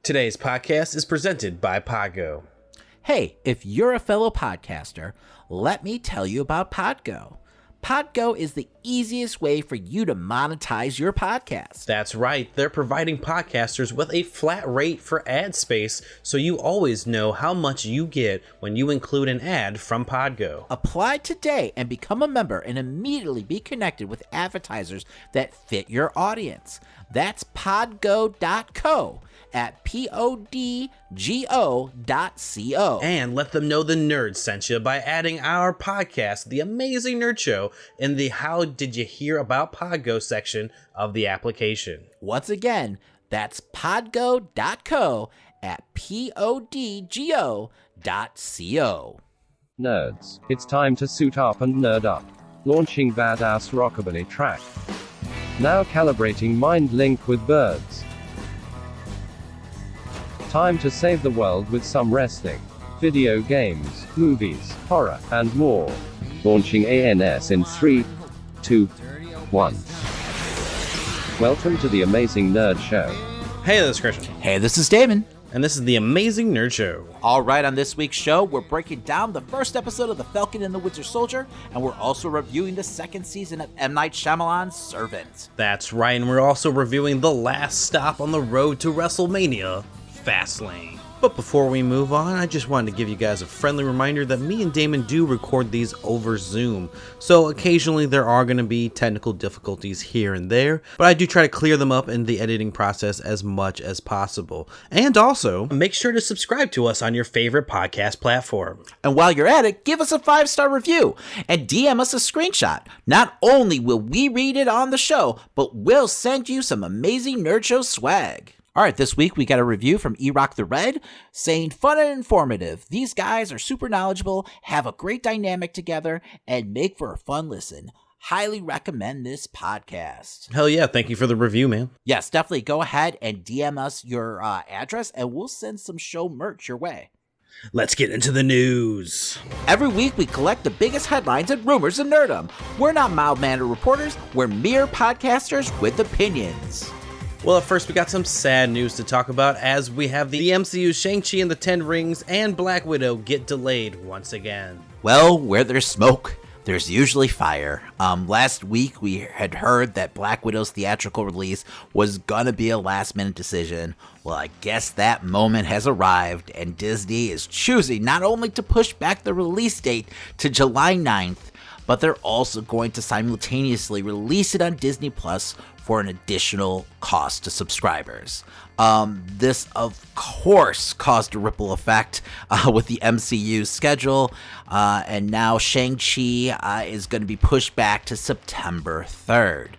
Today's podcast is presented by Podgo. Hey, if you're a fellow podcaster, let me tell you about Podgo. Podgo is the easiest way for you to monetize your podcast. That's right. They're providing podcasters with a flat rate for ad space, so you always know how much you get when you include an ad from Podgo. Apply today and become a member and immediately be connected with advertisers that fit your audience. That's podgo.co at podgo.co. And let them know the nerds sent you by adding our podcast, The Amazing Nerd Show, in the How Did You Hear About Podgo section of the application. Once again, that's podgo.co at podgo.co. Nerds, it's time to suit up and nerd up. Launching badass rockabilly track. Now calibrating mind link with birds. Time to save the world with some wrestling, video games, movies, horror, and more. Launching ANS in 3, 2, 1. Welcome to the Amazing Nerd Show. Hey, this is Christian. Hey, this is Damon. And this is The Amazing Nerd Show. All right, on this week's show, we're breaking down the first episode of The Falcon and the Winter Soldier, and we're also reviewing the second season of M. Night Shyamalan's Servant. That's right, and we're also reviewing the last stop on the road to WrestleMania, Fastlane. But before we move on, I just wanted to give you guys a friendly reminder that me and Damon do record these over Zoom, so occasionally there are going to be technical difficulties here and there, but I do try to clear them up in the editing process as much as possible. And also, make sure to subscribe to us on your favorite podcast platform. And while you're at it, give us a 5-star review and DM us a screenshot. Not only will we read it on the show, but we'll send you some amazing Nerd Show swag. All right, this week we got a review from E-Rock the Red saying fun and informative. These guys are super knowledgeable, have a great dynamic together, and make for a fun listen. Highly recommend this podcast. Hell yeah, thank you for the review, man. Yes, definitely go ahead and DM us your address and we'll send some show merch your way. Let's get into the news. Every week we collect the biggest headlines and rumors of nerdom. We're not mild-mannered reporters, we're mere podcasters with opinions. Well, at first we got some sad news to talk about as we have the MCU's Shang-Chi and the Ten Rings and Black Widow get delayed once again. Well, where there's smoke, there's usually fire. Last week we had heard that Black Widow's theatrical release was gonna be a last-minute decision. Well, I guess that moment has arrived and Disney is choosing not only to push back the release date to July 9th, but they're also going to simultaneously release it on Disney Plus for an additional cost to subscribers. This, of course, caused a ripple effect with the MCU schedule, and now Shang-Chi is going to be pushed back to September 3rd.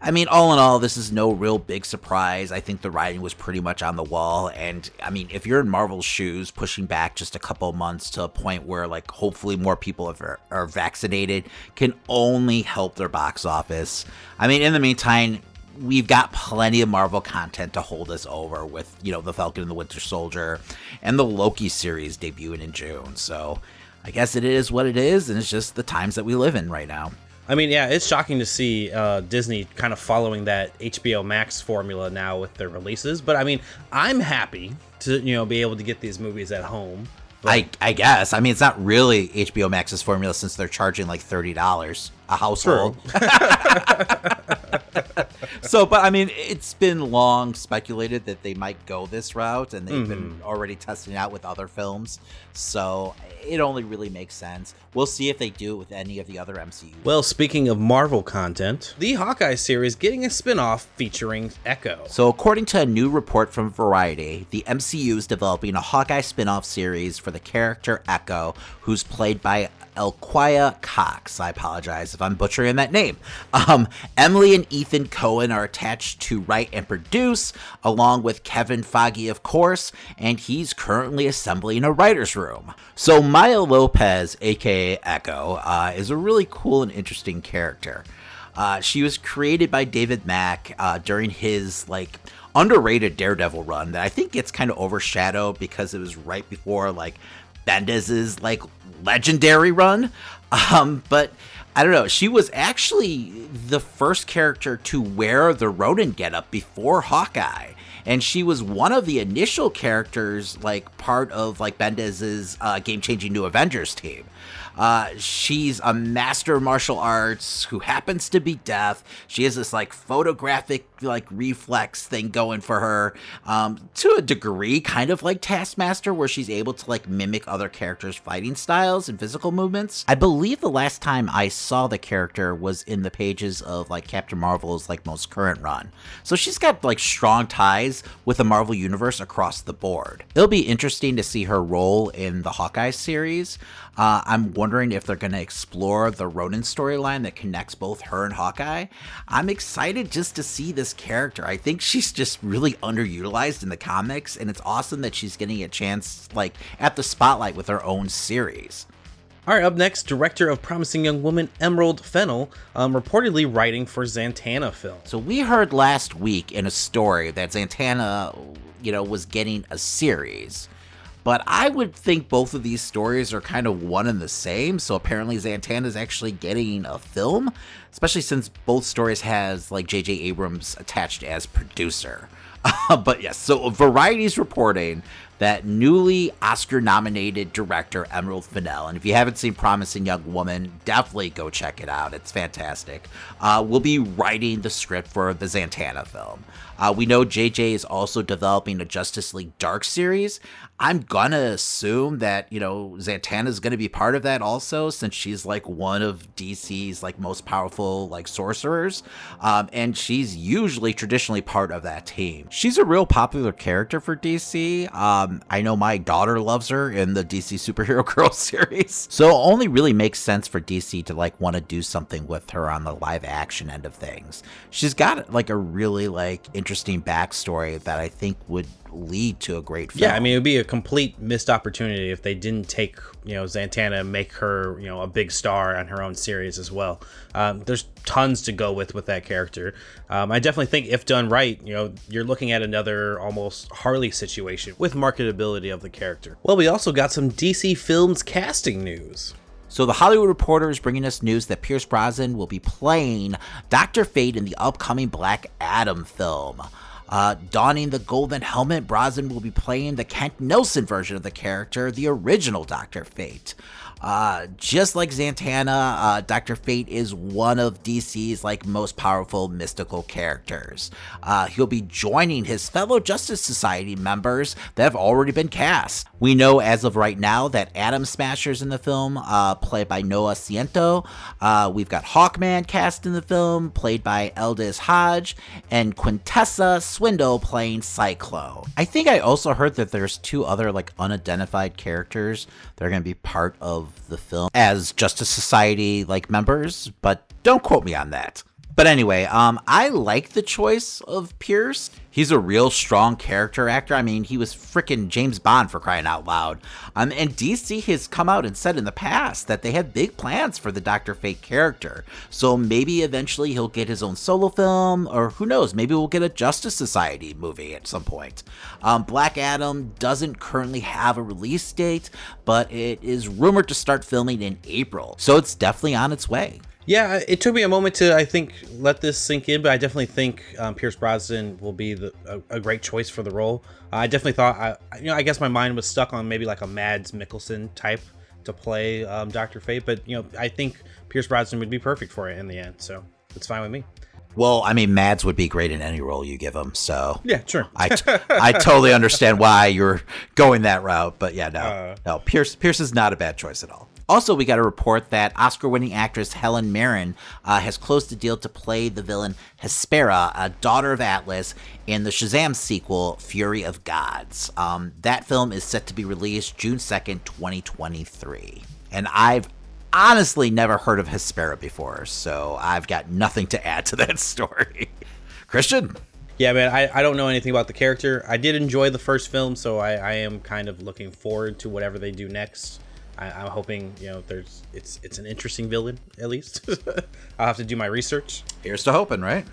I mean, all in all, this is no real big surprise. I think the writing was pretty much on the wall, and I mean, if you're in Marvel's shoes, pushing back just a couple of months to a point where, like, hopefully more people are vaccinated can only help their box office. I mean, in the meantime, we've got plenty of Marvel content to hold us over with, you know, The Falcon and the Winter Soldier and the Loki series debuting in June. So I guess it is what it is, and it's just the times that we live in right now. I mean, yeah, it's shocking to see Disney kind of following that HBO Max formula now with their releases. But I mean, I'm happy to, you know, be able to get these movies at home. I guess. I mean, it's not really HBO Max's formula since they're charging like $30 a household. So, but I mean, it's been long speculated that they might go this route, and they've been already testing it out with other films. So it only really makes sense. We'll see if they do it with any of the other MCU. Well, speaking of Marvel content, the Hawkeye series getting a spin-off featuring Echo. So according to a new report from Variety, the MCU is developing a Hawkeye spin-off series for the character Echo, who's played by Elquia Cox. I apologize if I'm butchering that name. Emily and Ethan Coen are attached to write and produce, along with Kevin Feige, of course, and he's currently assembling a writer's room. So Maya Lopez, aka Echo, is a really cool and interesting character. She was created by David Mack during his, like, underrated Daredevil run that I think gets kind of overshadowed because it was right before, like, Bendis's, like, legendary run. But I don't know, she was actually the first character to wear the Ronin getup before Hawkeye. and she was one of the initial characters, like part of like Bendis's game-changing New Avengers team. She's a master of martial arts who happens to be deaf. She has this like photographic like reflex thing going for her, to a degree, kind of like Taskmaster, where she's able to like mimic other characters' fighting styles and physical movements. I believe the last time I saw the character was in the pages of like Captain Marvel's like most current run. So she's got like strong ties with the Marvel Universe across the board. It'll be interesting to see her role in the Hawkeye series. I'm wondering if they're going to explore the Ronin storyline that connects both her and Hawkeye. I'm excited just to see this character. I think she's just really underutilized in the comics, and it's awesome that she's getting a chance like at the spotlight with her own series. All right, up next, director of Promising Young Woman Emerald Fennell, reportedly writing for Zatanna film. So we heard last week in a story that Zatanna, was getting a series. But I would think both of these stories are kind of one and the same. So apparently Zatanna is actually getting a film, especially since both stories has like J.J. Abrams attached as producer. But yes, so Variety's reporting that newly Oscar-nominated director Emerald Fennell, and if you haven't seen Promising Young Woman, definitely go check it out. It's fantastic. Will be writing the script for the Zatanna film. We know JJ is also developing a Justice League Dark series. I'm gonna assume that, Zatanna is gonna be part of that also, since she's like one of DC's like most powerful like sorcerers. And she's usually traditionally part of that team. She's a real popular character for DC. I know my daughter loves her in the DC Superhero Girl series. So it only really makes sense for DC to like want to do something with her on the live action end of things. She's got like a really like interesting backstory that I think would lead to a great film. Yeah, I mean, it would be a complete missed opportunity if they didn't take, Zatanna and make her, a big star on her own series as well. There's tons to go with that character. I definitely think if done right, you're looking at another almost Harley situation with marketability of the character. Well, we also got some DC Films casting news. So The Hollywood Reporter is bringing us news that Pierce Brosnan will be playing Dr. Fate in the upcoming Black Adam film. Donning the golden helmet, Brosnan will be playing the Kent Nelson version of the character, the original Dr. Fate. Just like Zatanna, Dr. Fate is one of DC's like most powerful mystical characters. He'll be joining his fellow Justice Society members that have already been cast. We know as of right now that Atom Smasher's in the film, played by Noah Ciento. We've got Hawkman cast in the film, played by Eldis Hodge, and Quintessa Swindle playing Cyclone. I think I also heard that there's two other like unidentified characters that are going to be part of the film as Justice Society like members, but don't quote me on that. But anyway, I like the choice of Pierce. He's a real strong character actor. I mean, he was frickin' James Bond, for crying out loud. And DC has come out and said in the past that they have big plans for the Dr. Fate character. So maybe eventually he'll get his own solo film, or who knows, maybe we'll get a Justice Society movie at some point. Black Adam doesn't currently have a release date, but it is rumored to start filming in April. So it's definitely on its way. Yeah, it took me a moment to, I think, let this sink in, but I definitely think Pierce Brosnan will be a great choice for the role. I definitely thought, I guess my mind was stuck on maybe like a Mads Mikkelsen type to play Dr. Fate, but, I think Pierce Brosnan would be perfect for it in the end, so it's fine with me. Well, I mean, Mads would be great in any role you give him, so... Yeah, sure. I totally understand why you're going that route, but yeah, no, Pierce is not a bad choice at all. Also, we got a report that Oscar-winning actress Helen Mirren has closed a deal to play the villain Hespera, a daughter of Atlas, in the Shazam sequel, Fury of Gods. That film is set to be released June 2nd, 2023. And I've honestly never heard of Hespera before, so I've got nothing to add to that story. Christian? Yeah, man, I don't know anything about the character. I did enjoy the first film, so I am kind of looking forward to whatever they do next. I'm hoping, it's an interesting villain, at least. I'll have to do my research. Here's to hoping, right?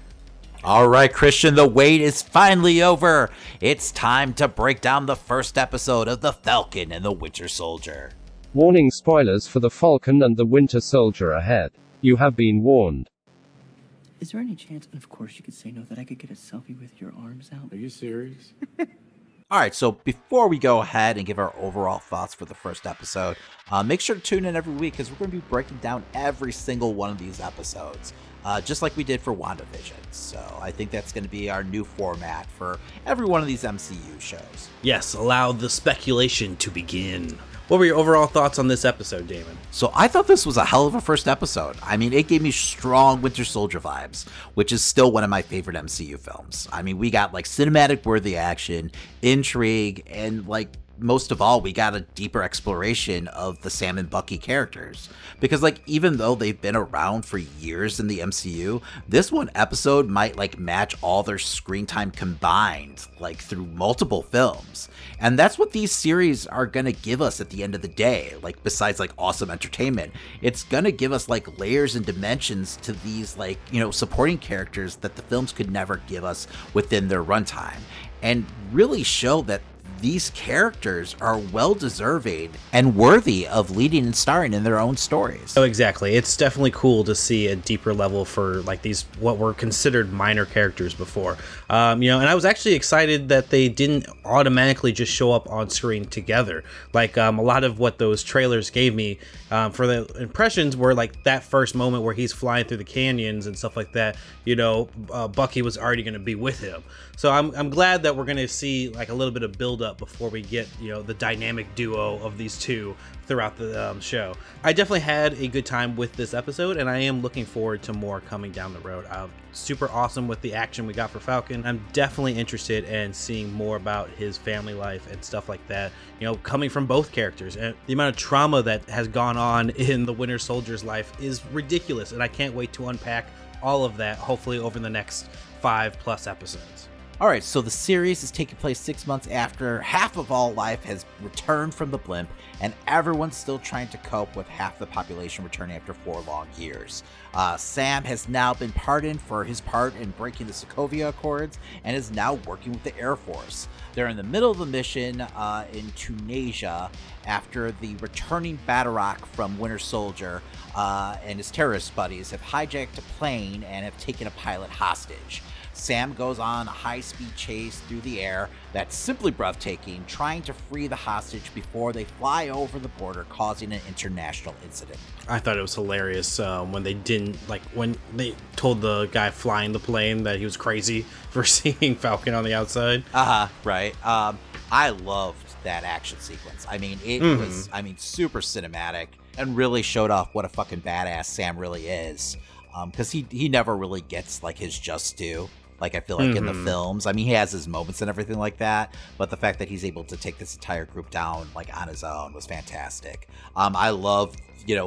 All right, Christian, the wait is finally over. It's time to break down the first episode of The Falcon and the Winter Soldier. Warning: spoilers for The Falcon and the Winter Soldier ahead. You have been warned. Is there any chance, and of course you could say no, that I could get a selfie with your arms out? Are you serious? All right, so before we go ahead and give our overall thoughts for the first episode, make sure to tune in every week because we're going to be breaking down every single one of these episodes, just like we did for WandaVision. So I think that's going to be our new format for every one of these MCU shows. Yes, allow the speculation to begin. What were your overall thoughts on this episode, Damon? So I thought this was a hell of a first episode. I mean, it gave me strong Winter Soldier vibes, which is still one of my favorite MCU films. I mean, we got like cinematic worthy action, intrigue, and like most of all, we got a deeper exploration of the Sam and Bucky characters. Because like, even though they've been around for years in the MCU, this one episode might like match all their screen time combined, like through multiple films. And that's what these series are gonna give us at the end of the day. Like, besides like awesome entertainment, it's gonna give us like layers and dimensions to these like, you know, supporting characters that the films could never give us within their runtime. And really show that these characters are well deserving and worthy of leading and starring in their own stories. Oh, exactly. It's definitely cool to see a deeper level for like these what were considered minor characters before. And I was actually excited that they didn't automatically just show up on screen together. Like a lot of what those trailers gave me for the impressions were like that first moment where he's flying through the canyons and stuff like that. Bucky was already going to be with him. So I'm glad that we're going to see like a little bit of build up before we get, the dynamic duo of these two throughout the show. I definitely had a good time with this episode, and I am looking forward to more coming down the road. Super awesome with the action we got for Falcon. I'm definitely interested in seeing more about his family life and stuff like that, coming from both characters. And the amount of trauma that has gone on in the Winter Soldier's life is ridiculous, and I can't wait to unpack all of that, hopefully over the next 5+ episodes. All right, so the series is taking place 6 months after half of all life has returned from the blimp, and everyone's still trying to cope with half the population returning after 4 long years. Sam has now been pardoned for his part in breaking the Sokovia Accords and is now working with the Air Force. They're in the middle of the mission in Tunisia after the returning Batroc from Winter Soldier and his terrorist buddies have hijacked a plane and have taken a pilot hostage. Sam goes on a high-speed chase through the air that's simply breathtaking, trying to free the hostage before they fly over the border, causing an international incident. I thought it was hilarious when they told the guy flying the plane that he was crazy for seeing Falcon on the outside. Right. I loved that action sequence. I mean, it was, super cinematic and really showed off what a fucking badass Sam really is. Because he never really gets like his just due. Like, I feel like in the films, I mean, he has his moments and everything like that, but the fact that he's able to take this entire group down, like, on his own was fantastic. I love,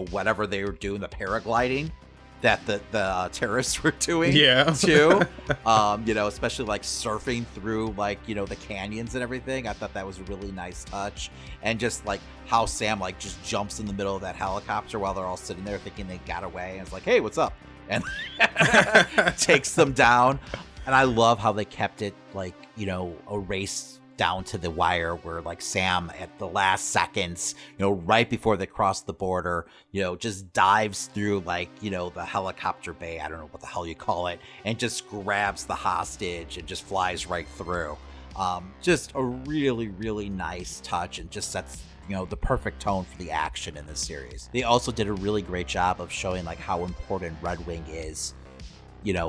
whatever they were doing, the paragliding that the terrorists were doing, too. Especially, like, surfing through, like, the canyons and everything. I thought that was a really nice touch. And just, like, how Sam, like, just jumps in the middle of that helicopter while they're all sitting there thinking they got away, and it's like, hey, what's up? And takes them down. And I love how they kept it, like, a race down to the wire where, like, Sam at the last seconds, right before they cross the border, just dives through, like, the helicopter bay, I don't know what the hell you call it, and just grabs the hostage and just flies right through. Just a really, really nice touch, and just sets the perfect tone for the action in this series. They also did a really great job of showing, like, how important Red Wing is,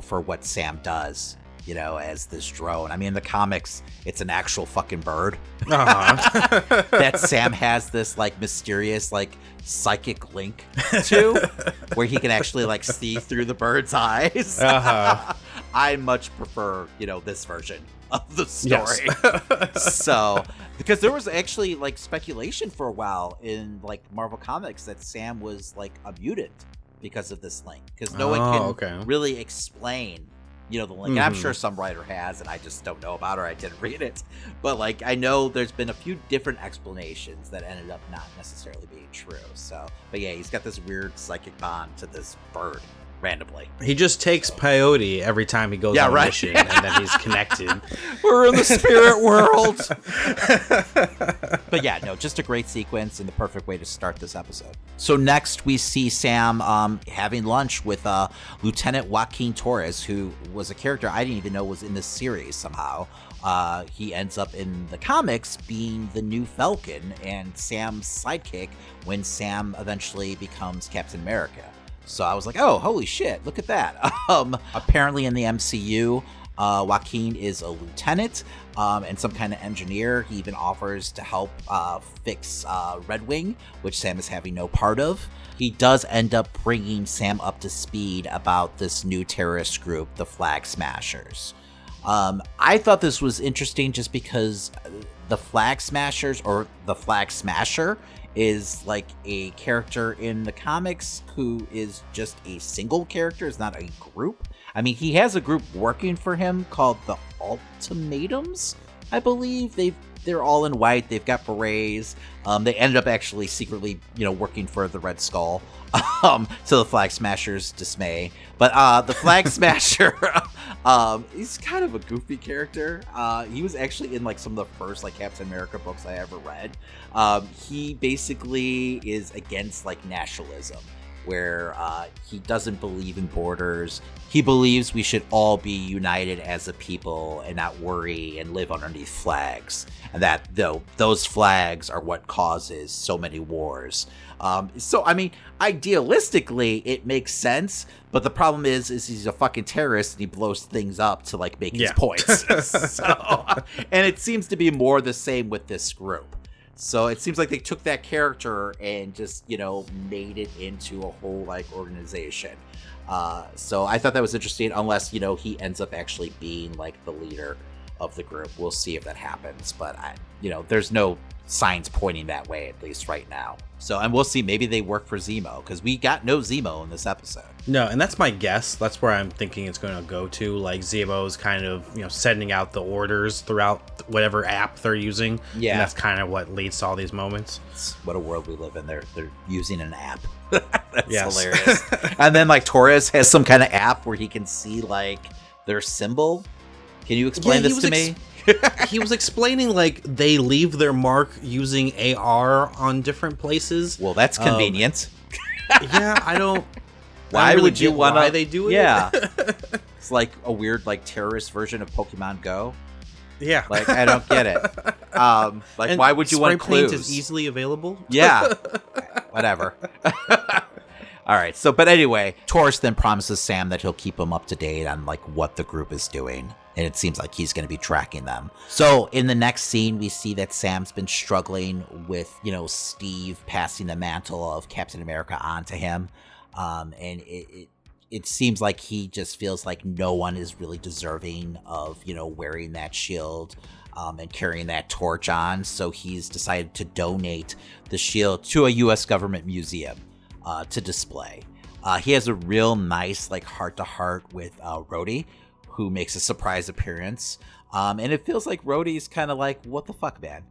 for what Sam does, as this drone. I mean, in the comics, it's an actual fucking bird. That Sam has this, like, mysterious, like, psychic link to, where he can actually, like, see through the bird's eyes. I much prefer, this version of the story. Yes. So, because there was actually, like, speculation for a while in, like, Marvel Comics that Sam was, like, a mutant because of this link. Because no one can really explain, the link. And I'm sure some writer has, and I just don't know about it, or I didn't read it. But, like, I know there's been a few different explanations that ended up not necessarily being true. So, but yeah, he's got this weird psychic bond to this bird. Randomly, he just takes peyote every time he goes on a mission, and then he's connected. We're in the spirit world. But yeah, no, just a great sequence and the perfect way to start this episode. So next we see Sam having lunch with Lieutenant Joaquin Torres, who was a character I didn't even know was in this series somehow. He ends up in the comics being the new Falcon and Sam's sidekick when Sam eventually becomes Captain America. So I was like, oh, holy shit, look at that. Apparently in the MCU, Joaquin is a lieutenant and some kind of engineer. He even offers to help fix Red Wing, which Sam is having no part of. He does end up bringing Sam up to speed about this new terrorist group, the Flag Smashers. I thought this was interesting just because the Flag Smashers, or the Flag Smasher, is like a character in the comics who is just a single character. It's not a group. I mean, he has a group working for him called the Ultimatums, I believe. They're all in white. They've got berets. They ended up actually secretly, working for the Red Skull, to the Flag Smasher's dismay. But the Flag Smasher, he's kind of a goofy character. He was actually in like some of the first like Captain America books I ever read. He basically is against like nationalism, where he doesn't believe in borders. He believes we should all be united as a people and not worry and live underneath flags. And that, though, those flags are what causes so many wars. So, I mean, idealistically, it makes sense. But the problem is he's a fucking terrorist and he blows things up to, like, make his points. And it seems to be more the same with this group. So it seems like they took that character and just, made it into a whole, like, organization. So I thought that was interesting, unless, he ends up actually being, like, the leader of the group. We'll see if that happens. But, there's no signs pointing that way, at least right now. So, and we'll see. Maybe they work for Zemo, because we got no Zemo in this episode. No, and that's my guess. That's where I'm thinking it's going to go to. Like, Zemo's kind of, sending out the orders throughout whatever app they're using. Yeah. And that's kind of what leads to all these moments. What a world we live in. They're using an app. That's hilarious. And then, like, Torres has some kind of app where he can see, like, their symbol. Can you explain this to me? He was explaining, like, they leave their mark using AR on different places. Well, that's convenient. Yeah, I don't... Why would you want to... Why they do it? Yeah. It's like a weird, like, terrorist version of Pokemon Go. Yeah. Like, I don't get it. And why would you want clues? Spray paint is easily available. Yeah. Whatever. All right. So, but anyway, Torres then promises Sam that he'll keep him up to date on, like, what the group is doing. And it seems like he's going to be tracking them. So in the next scene, we see that Sam's been struggling with, Steve passing the mantle of Captain America on to him. And it seems like he just feels like no one is really deserving of, wearing that shield and carrying that torch on. So he's decided to donate the shield to a U.S. government museum to display. He has a real nice, like, heart-to-heart with Rhodey, who makes a surprise appearance. And it feels like Rhodey's kind of like, what the fuck, man?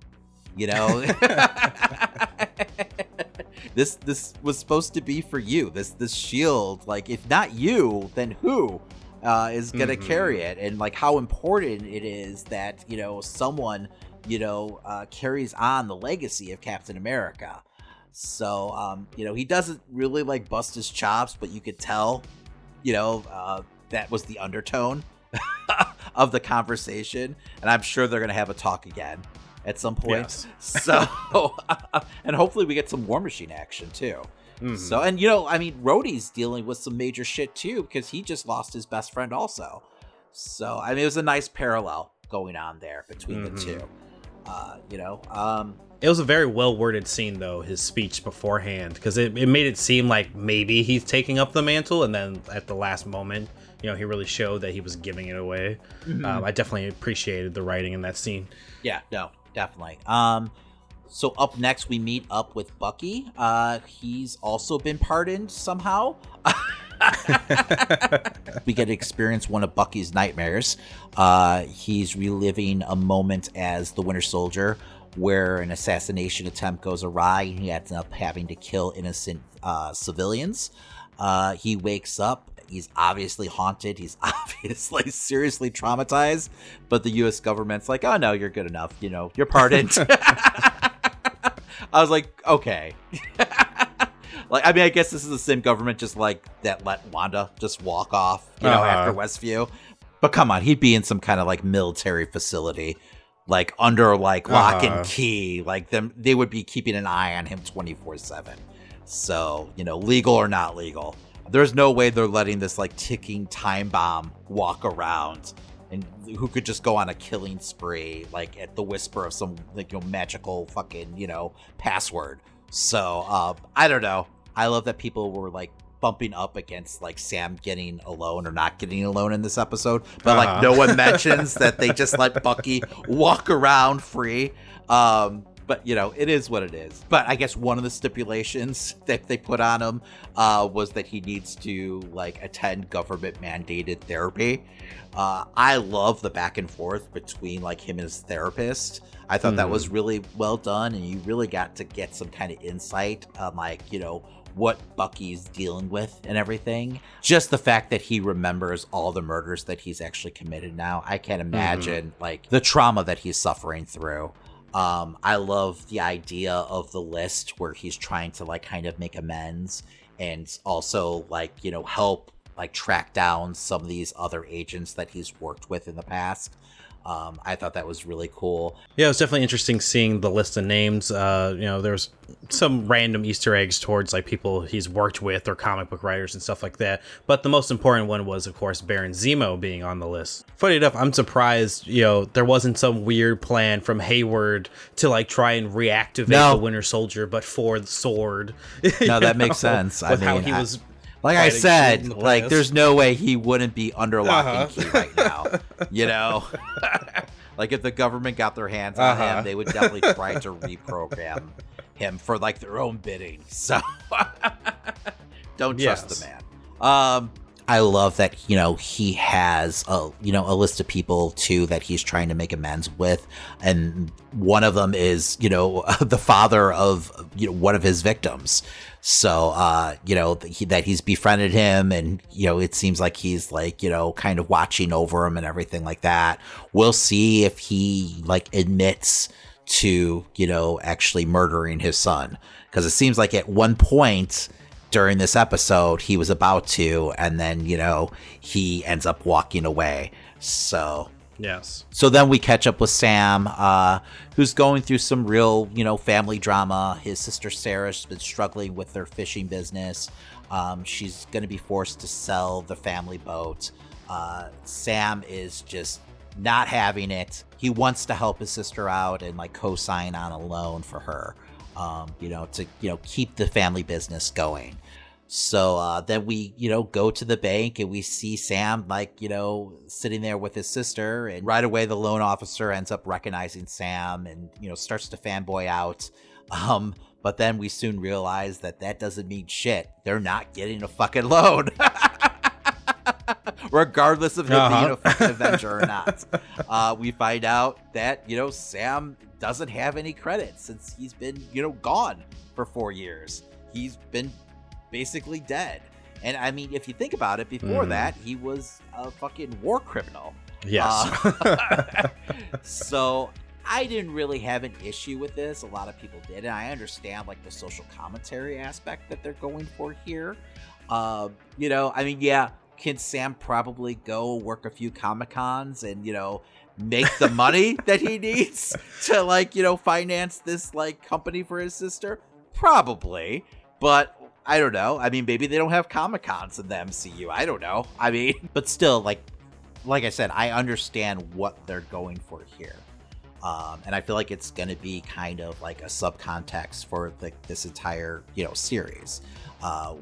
This was supposed to be for you. This shield, like, if not you, then who is gonna carry it? And, like, how important it is that, someone, carries on the legacy of Captain America. So, he doesn't really, like, bust his chops, but you could tell, that was the undertone of the conversation, and I'm sure they're gonna have a talk again at some point. Yes. So and hopefully we get some War Machine action too. So, and Rhodey's dealing with some major shit too, because he just lost his best friend also. So I mean, it was a nice parallel going on there between the two. It was a very well worded scene, though, his speech beforehand, because it made it seem like maybe he's taking up the mantle, and then at the last moment, he really showed that he was giving it away. I definitely appreciated the writing in that scene. Yeah, no, definitely. So up next, we meet up with Bucky. He's also been pardoned somehow. We get to experience one of Bucky's nightmares. He's reliving a moment as the Winter Soldier where an assassination attempt goes awry and he ends up having to kill innocent civilians. He wakes up. He's obviously haunted. He's obviously seriously traumatized. But the U.S. government's like, oh, no, you're good enough. You're pardoned. I was like, okay. Like, I mean, I guess this is the same government just like that let Wanda just walk off, after Westview. But come on, he'd be in some kind of like military facility, like under like lock and key. Like they would be keeping an eye on him 24/7. So, legal or not legal, there's no way they're letting this like ticking time bomb walk around and who could just go on a killing spree like at the whisper of some like magical fucking password. So I don't know. I love that people were like bumping up against like Sam getting alone or not getting alone in this episode, but like no one mentions that they just let Bucky walk around free. But it is what it is. But I guess one of the stipulations that they put on him was that he needs to like attend government mandated therapy. I love the back and forth between like him and his therapist. I thought that was really well done, and you really got to get some kind of insight on like, what Bucky's dealing with and everything. Just the fact that he remembers all the murders that he's actually committed now. I can't imagine like the trauma that he's suffering through. I love the idea of the list where he's trying to like kind of make amends and also like, help like track down some of these other agents that he's worked with in the past. I thought that was really cool. Yeah, it was definitely interesting seeing the list of names. There's some random Easter eggs towards like people he's worked with or comic book writers and stuff like that. But the most important one was, of course, Baron Zemo being on the list. Funny enough, I'm surprised, there wasn't some weird plan from Hayward to like try and reactivate the Winter Soldier, but for the sword. No, that makes sense. With how he was. Like I said, like there's no way he wouldn't be under lock and key right now. Like if the government got their hands on him, they would definitely try to reprogram him for like their own bidding. So don't trust the man. I love that, he has a list of people too that he's trying to make amends with. And one of them is, the father of, one of his victims. So, that he's befriended him and, it seems like he's like, kind of watching over him and everything like that. We'll see if he like admits to, actually murdering his son. Because it seems like at one point during this episode, he was about to, and then, he ends up walking away. So... Yes. So then we catch up with Sam, who's going through some real, family drama. His sister Sarah's been struggling with their fishing business. She's going to be forced to sell the family boat. Sam is just not having it. He wants to help his sister out and like co-sign on a loan for her, to, keep the family business going. So then we, go to the bank and we see Sam like, sitting there with his sister, and right away the loan officer ends up recognizing Sam and, starts to fanboy out. But then we soon realize that doesn't mean shit. They're not getting a fucking loan. Regardless of him being a fucking Avenger or not. We find out that, Sam doesn't have any credit since he's been, gone for 4 years. He's been basically dead. And I mean, if you think about it, before that, he was a fucking war criminal. Yes. So I didn't really have an issue with this. A lot of people did. And I understand like the social commentary aspect that they're going for here. I mean, yeah, can Sam probably go work a few Comic-Cons and, make the money that he needs to like, finance this like company for his sister? Probably. But I don't know. I mean, maybe they don't have Comic-Cons in the MCU. I don't know. I mean, but still, like I said, I understand what they're going for here. And I feel like it's going to be kind of like a subcontext for this entire, series,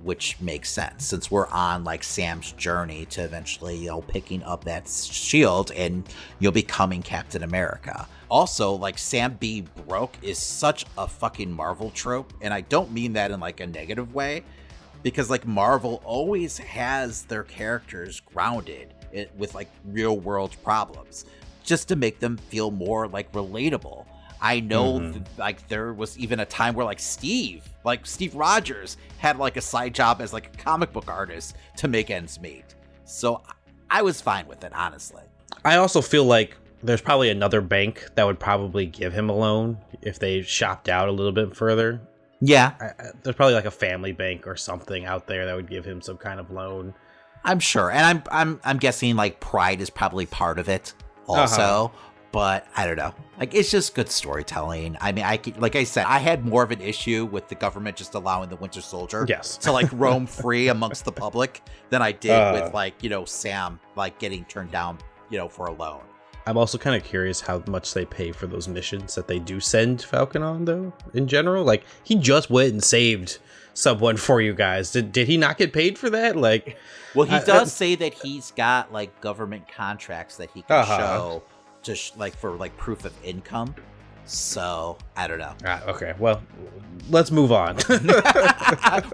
which makes sense since we're on like Sam's journey to eventually, picking up that shield and becoming Captain America. Also, like Sam being broke is such a fucking Marvel trope, and I don't mean that in like a negative way, because like Marvel always has their characters grounded with like real world problems, just to make them feel more like relatable. I know like there was even a time where like Steve Rogers had like a side job as like a comic book artist to make ends meet. So I was fine with it, honestly. I also feel like there's probably another bank that would probably give him a loan if they shopped out a little bit further. Yeah, There's probably like a family bank or something out there that would give him some kind of loan. I'm sure, and I'm guessing like Pride is probably part of it also. But I don't know. Like, it's just good storytelling. I mean, like I said, I had more of an issue with the government just allowing the Winter Soldier to like roam free amongst the public than I did with like, Sam like getting turned down, for a loan. I'm also kind of curious how much they pay for those missions that they do send Falcon on, though, in general. Like, he just went and saved someone for you guys. Did he not get paid for that? Like, well, he does say that he's got like government contracts that he can show just like for like proof of income. So I don't know. Okay, well, let's move on.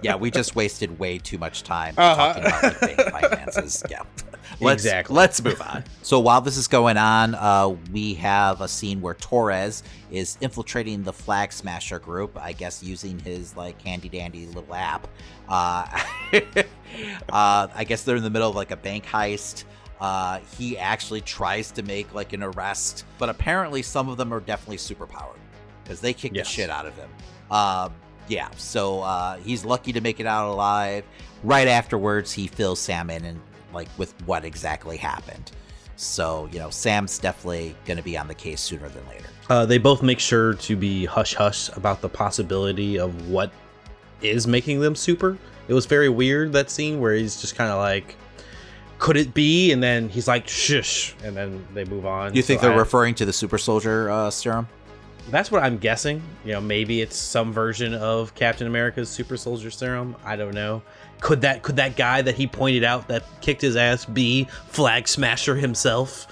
Yeah, we just wasted way too much time talking about like bank finances. Yeah, exactly. Let's move on. So while this is going on, we have a scene where Torres is infiltrating the Flag Smasher group. I guess using his like handy dandy little app. I guess they're in the middle of like a bank heist. He actually tries to make like an arrest, but apparently some of them are definitely superpowered because they kick the shit out of him. So he's lucky to make it out alive. Right afterwards, he fills Sam in and like with what exactly happened. So, Sam's definitely going to be on the case sooner than later. They both make sure to be hush-hush about the possibility of what is making them super. It was very weird, that scene where he's just kind of like, could it be? And then he's like, shush. And then they move on. You think they're referring to the super soldier serum? That's what I'm guessing. Maybe it's some version of Captain America's super soldier serum. I don't know. Could that guy that he pointed out that kicked his ass be Flag Smasher himself?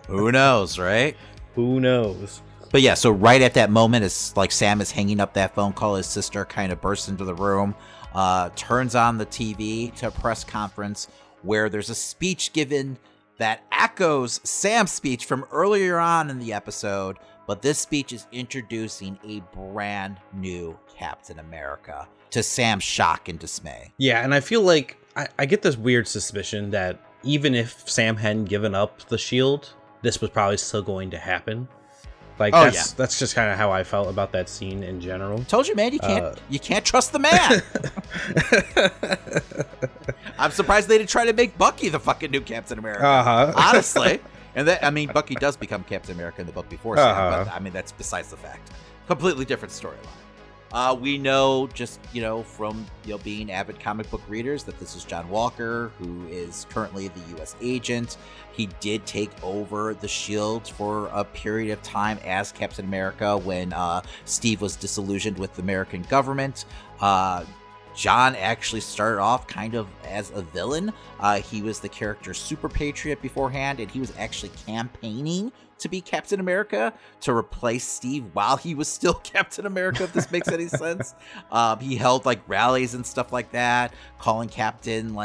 Who knows, right? Who knows? But yeah, so right at that moment, it's like Sam is hanging up that phone call. His sister kind of bursts into the room. Turns on the TV to a press conference where there's a speech given that echoes Sam's speech from earlier on in the episode, but this speech is introducing a brand new Captain America to Sam's shock and dismay. Yeah, and I feel like I get this weird suspicion that even if Sam hadn't given up the shield, this was probably still going to happen. Like, that's just kind of how I felt about that scene in general. Told you, man, you can't trust the man. I'm surprised they didn't try to make Bucky the fucking new Captain America. Honestly. And Bucky does become Captain America in the book before Sam, but that's besides the fact. Completely different storyline. We know just, from, being avid comic book readers that this is John Walker, who is currently the U.S. agent. He did take over the Shield for a period of time as Captain America when Steve was disillusioned with the American government. John actually started off kind of as a villain. He was the character Super Patriot beforehand, and he was actually campaigning to be Captain America to replace Steve while he was still Captain America, if this makes any sense. He held like rallies and stuff like that, calling Captain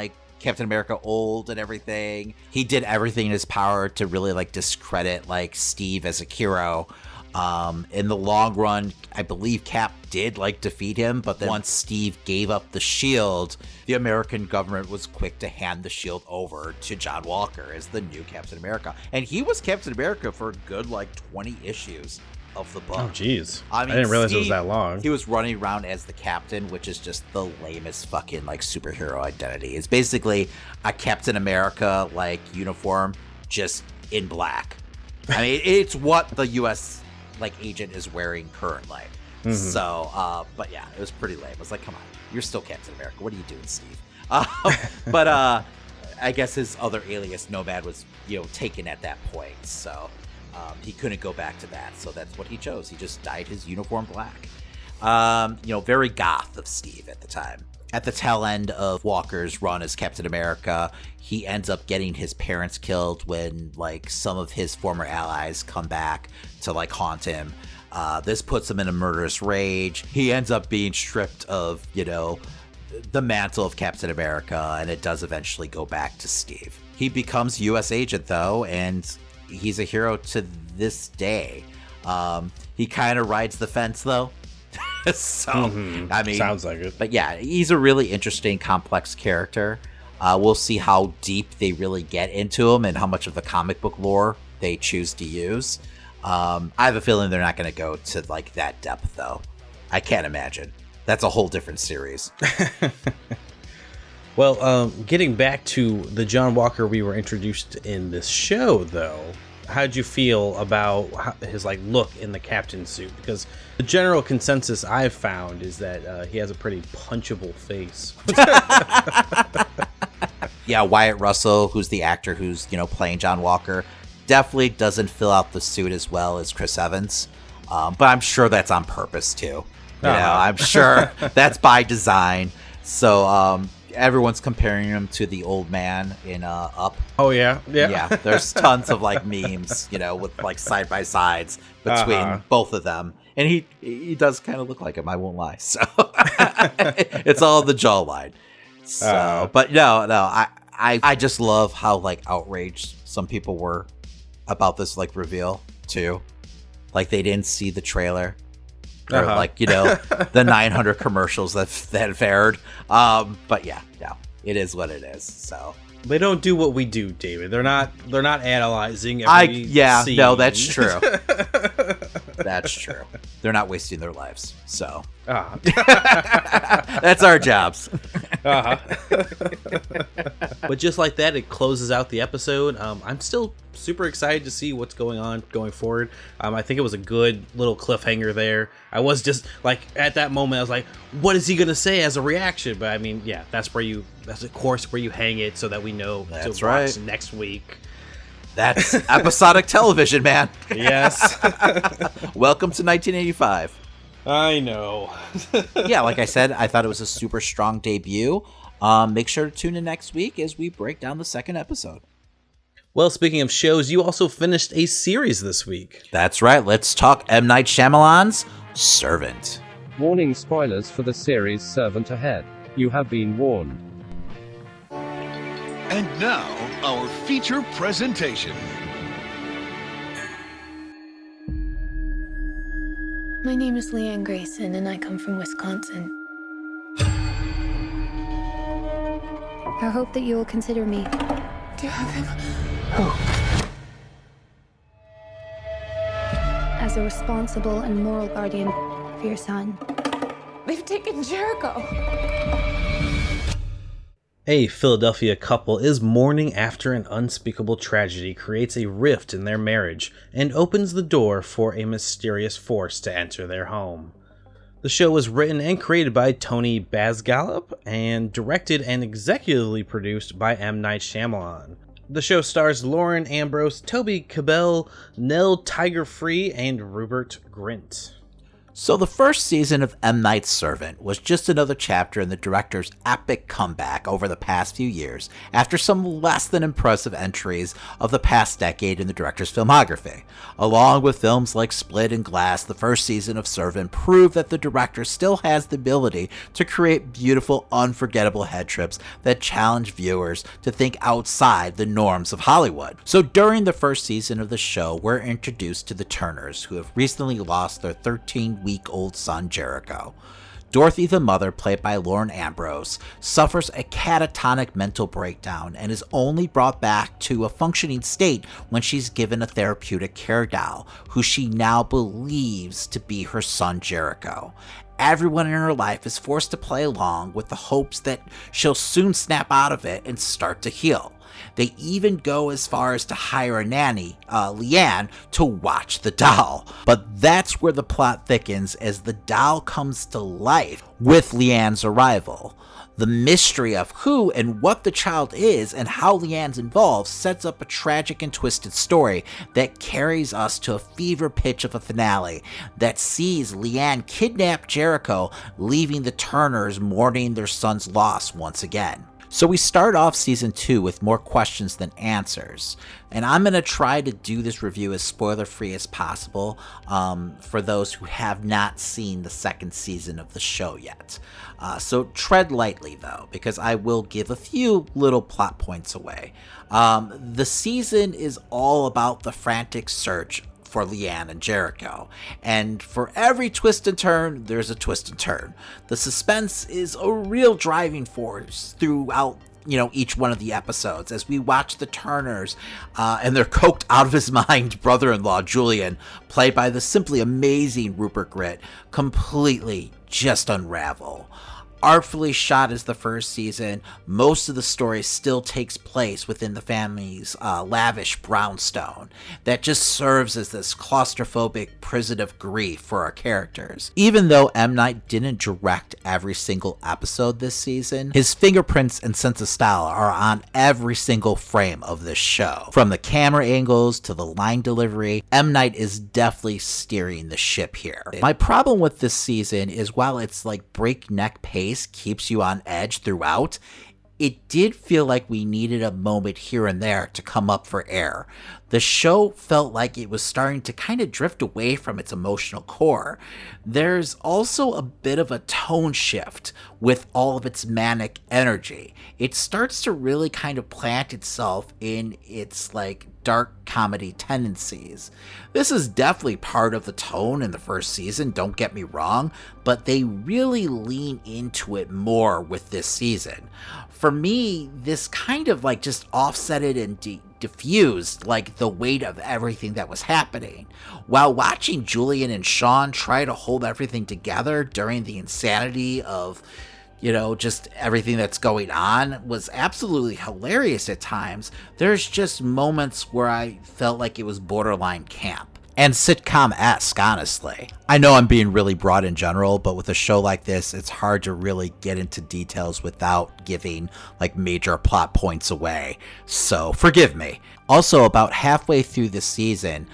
America old and everything. He did everything in his power to really like discredit like Steve as a hero. In the long run, I believe Cap did defeat him, but then once Steve gave up the shield, the American government was quick to hand the shield over to John Walker as the new Captain America. And he was Captain America for a good 20 issues of the book. Oh, jeez. I didn't realize it was that long. He was running around as the captain, which is just the lamest fucking superhero identity. It's basically a Captain America uniform, just in black. It's what the U.S. agent is wearing currently. Mm-hmm. So, but yeah, it was pretty lame. I was like, come on, you're still Captain America. What are you doing, Steve? But I guess his other alias, Nomad, was taken at that point. So he couldn't go back to that. So that's what he chose. He just dyed his uniform black. Very goth of Steve at the time. At the tail end of Walker's run as Captain America, he ends up getting his parents killed when some of his former allies come back to haunt him. This puts him in a murderous rage. He ends up being stripped of, the mantle of Captain America, and it does eventually go back to Steve. He becomes U.S. agent though, and he's a hero to this day. He kind of rides the fence though. So, sounds like it. But yeah, he's a really interesting, complex character. We'll see how deep they really get into him and how much of the comic book lore they choose to use. I have a feeling they're not going to go to like that depth, though. I can't imagine. That's a whole different series. Well, getting back to the John Walker we were introduced in this show, though, how'd you feel about his like look in the captain suit? Because the general consensus I've found is that he has a pretty punchable face. Yeah, Wyatt Russell, who's the actor who's, playing John Walker, definitely doesn't fill out the suit as well as Chris Evans. But I'm sure that's on purpose too. I'm sure that's by design. So everyone's comparing him to the old man in Up. Oh yeah. Yeah, there's tons of like memes, with like side by sides between both of them, and he does kind of look like him. I won't lie. So it's all the jawline. So, but no, I just love how like outraged some people were about this like reveal too. Like they didn't see the trailer. Or like, the 900 commercials that have aired. But yeah, no, it is what it is. So they don't do what we do, David. They're not analyzing every scene. No, that's true. That's true. They're not wasting their lives. So that's our jobs. But just like that, it closes out the episode. I'm still super excited to see what's going on going forward. I think it was a good little cliffhanger there. I was just like, at that moment, I was like, what is he going to say as a reaction? But I mean, yeah, that's of course where you hang it so that we know that's to right. watch next week. That's episodic television, man. Yes. Welcome to 1985. I know. Yeah, like I said, I thought it was a super strong debut. Make sure to tune in next week as we break down the second episode. Well, speaking of shows, you also finished a series this week. That's right. Let's talk M. Night Shyamalan's Servant. Warning: spoilers for the series Servant ahead. You have been warned. And now, our feature presentation. My name is Leanne Grayson, and I come from Wisconsin. I hope that you will consider me. Do you have him? As a responsible and moral guardian for your son. They've taken Jericho. A Philadelphia couple is mourning after an unspeakable tragedy creates a rift in their marriage and opens the door for a mysterious force to enter their home. The show was written and created by Tony Basgallop and directed and executively produced by M. Night Shyamalan. The show stars Lauren Ambrose, Toby Kebbell, Nell Tiger Free, and Rupert Grint. So the first season of M. Night's Servant was just another chapter in the director's epic comeback over the past few years after some less than impressive entries of the past decade in the director's filmography. Along with films like Split and Glass, the first season of Servant proved that the director still has the ability to create beautiful, unforgettable head trips that challenge viewers to think outside the norms of Hollywood. So during the first season of the show, we're introduced to the Turners, who have recently lost their 13-week-old son Jericho. Dorothy, the mother, played by Lauren Ambrose, suffers a catatonic mental breakdown and is only brought back to a functioning state when she's given a therapeutic care doll, who she now believes to be her son Jericho. Everyone in her life is forced to play along with the hopes that she'll soon snap out of it and start to heal. They even go as far as to hire a nanny, Leanne, to watch the doll. But that's where the plot thickens as the doll comes to life with Leanne's arrival. The mystery of who and what the child is and how Leanne's involved sets up a tragic and twisted story that carries us to a fever pitch of a finale that sees Leanne kidnap Jericho, leaving the Turners mourning their son's loss once again. So we start off season 2 with more questions than answers, and I'm going to try to do this review as spoiler free as possible for those who have not seen the second season of the show yet. So tread lightly though, because I will give a few little plot points away. The season is all about the frantic search for Leanne and Jericho, and for every twist and turn, there's a twist and turn. The suspense is a real driving force throughout each one of the episodes as we watch the Turners and their coked out of his mind brother-in-law Julian, played by the simply amazing Rupert Grint, completely just unravel. Artfully shot as the first season, most of the story still takes place within the family's lavish brownstone that just serves as this claustrophobic prison of grief for our characters. Even though M. Night didn't direct every single episode this season, his fingerprints and sense of style are on every single frame of this show. From the camera angles to the line delivery, M. Night is definitely steering the ship here. My problem with this season is while it's like breakneck pace keeps you on edge throughout, it did feel like we needed a moment here and there to come up for air. The show felt like it was starting to kind of drift away from its emotional core. There's also a bit of a tone shift with all of its manic energy. It starts to really kind of plant itself in its like dark comedy tendencies. This is definitely part of the tone in the first season, don't get me wrong, but they really lean into it more with this season. For me, this kind of like just offsetted and diffused like the weight of everything that was happening. While watching Julian and Sean try to hold everything together during the insanity of just everything that's going on was absolutely hilarious at times, there's just moments where I felt like it was borderline camp. And sitcom-esque, honestly. I know I'm being really broad in general, but with a show like this, it's hard to really get into details without giving like major plot points away. So forgive me. Also, about halfway through the season,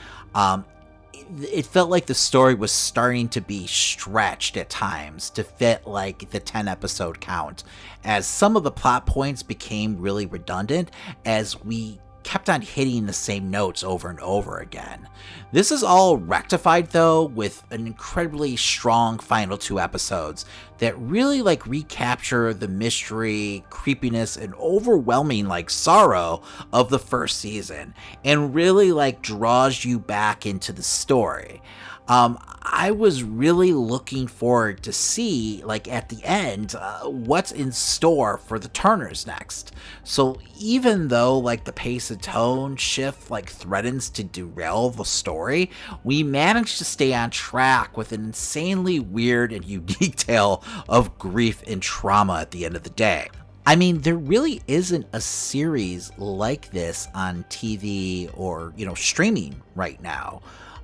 it felt like the story was starting to be stretched at times to fit like the 10 episode count, as some of the plot points became really redundant as we kept on hitting the same notes over and over again. This is all rectified though with an incredibly strong final 2 episodes that really like recapture the mystery, creepiness, and overwhelming like sorrow of the first season and really like draws you back into the story. I was really looking forward to see, like at the end, what's in store for the Turners next. So even though like the pace and tone shift like threatens to derail the story, we managed to stay on track with an insanely weird and unique tale of grief and trauma at the end of the day. I mean, there really isn't a series like this on TV or, streaming right now.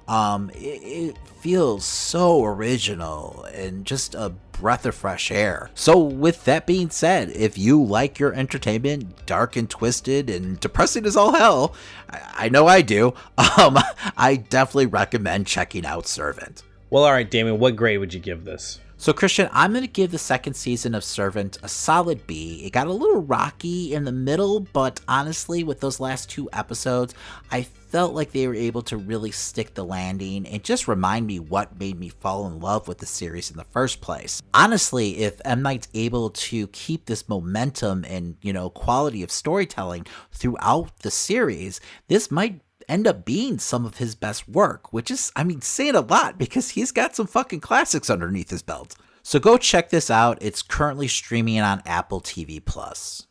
It feels so original and just a breath of fresh air. So with that being said, if you like your entertainment dark and twisted and depressing as all hell, I know I do, I definitely recommend checking out Servant. Well, all right, Damon, what grade would you give this? So Christian, I'm going to give the second season of Servant a solid B. It got a little rocky in the middle, but honestly, with those last 2 episodes, I felt like they were able to really stick the landing and just remind me what made me fall in love with the series in the first place. Honestly, if M. Night's able to keep this momentum and, quality of storytelling throughout the series, this might end up being some of his best work, which is, saying a lot because he's got some fucking classics underneath his belt. So go check this out. It's currently streaming on Apple TV+.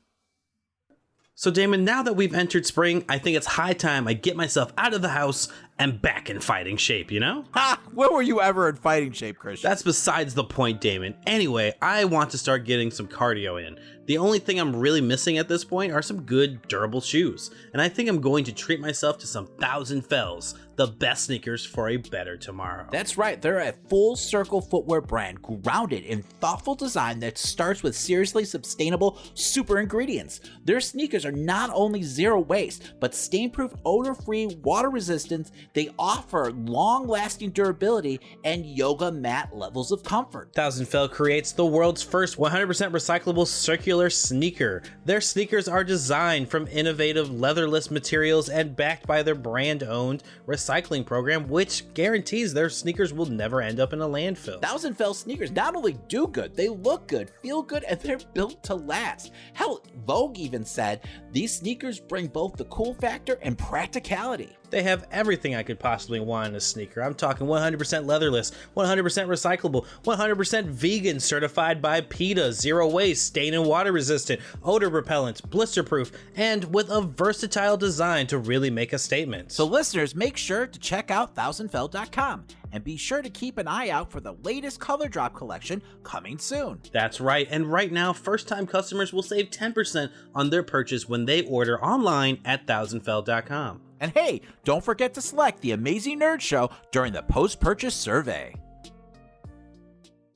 So Damon, now that we've entered spring, I think it's high time I get myself out of the house and back in fighting shape, Ha! When were you ever in fighting shape, Christian? That's besides the point, Damon. Anyway, I want to start getting some cardio in. The only thing I'm really missing at this point are some good, durable shoes. And I think I'm going to treat myself to some Thousand Fells, the best sneakers for a better tomorrow. That's right, they're a full-circle footwear brand grounded in thoughtful design that starts with seriously sustainable super ingredients. Their sneakers are not only zero waste, but stain-proof, odor-free, water-resistant. They offer long-lasting durability and yoga mat levels of comfort. Thousand Fell creates the world's first 100% recyclable circular sneaker. Their sneakers are designed from innovative leatherless materials and backed by their brand-owned recycling program, which guarantees their sneakers will never end up in a landfill. Thousand Fell sneakers not only do good, they look good, feel good, and they're built to last. Hell, Vogue even said these sneakers bring both the cool factor and practicality. They have everything I could possibly want in a sneaker. I'm talking 100% leatherless, 100% recyclable, 100% vegan, certified by PETA, zero waste, stain and water resistant, odor repellent, blister proof, and with a versatile design to really make a statement. So listeners, make sure to check out thousandfeld.com and be sure to keep an eye out for the latest color drop collection coming soon. That's right, and right now, first-time customers will save 10% on their purchase when they order online at thousandfeld.com. And hey, don't forget to select the Amazing Nerd Show during the post-purchase survey.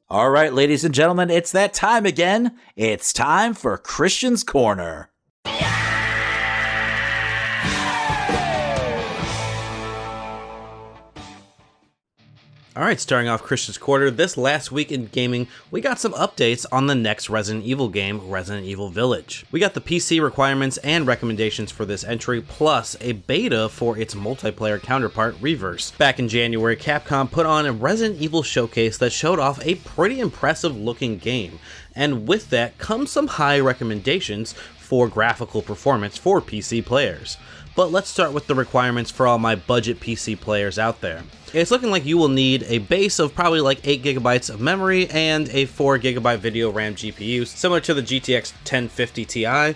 All right, ladies and gentlemen, it's that time again. It's time for Christian's Corner. Alright, starting off Christian's Quarter, this last week in gaming, we got some updates on the next Resident Evil game, Resident Evil Village. We got the PC requirements and recommendations for this entry, plus a beta for its multiplayer counterpart, Reverse. Back in January, Capcom put on a Resident Evil showcase that showed off a pretty impressive looking game, and with that comes some high recommendations for graphical performance for PC players. But let's start with the requirements for all my budget PC players out there. It's looking like you will need a base of probably like 8GB of memory and a 4GB video RAM GPU, similar to the GTX 1050 Ti,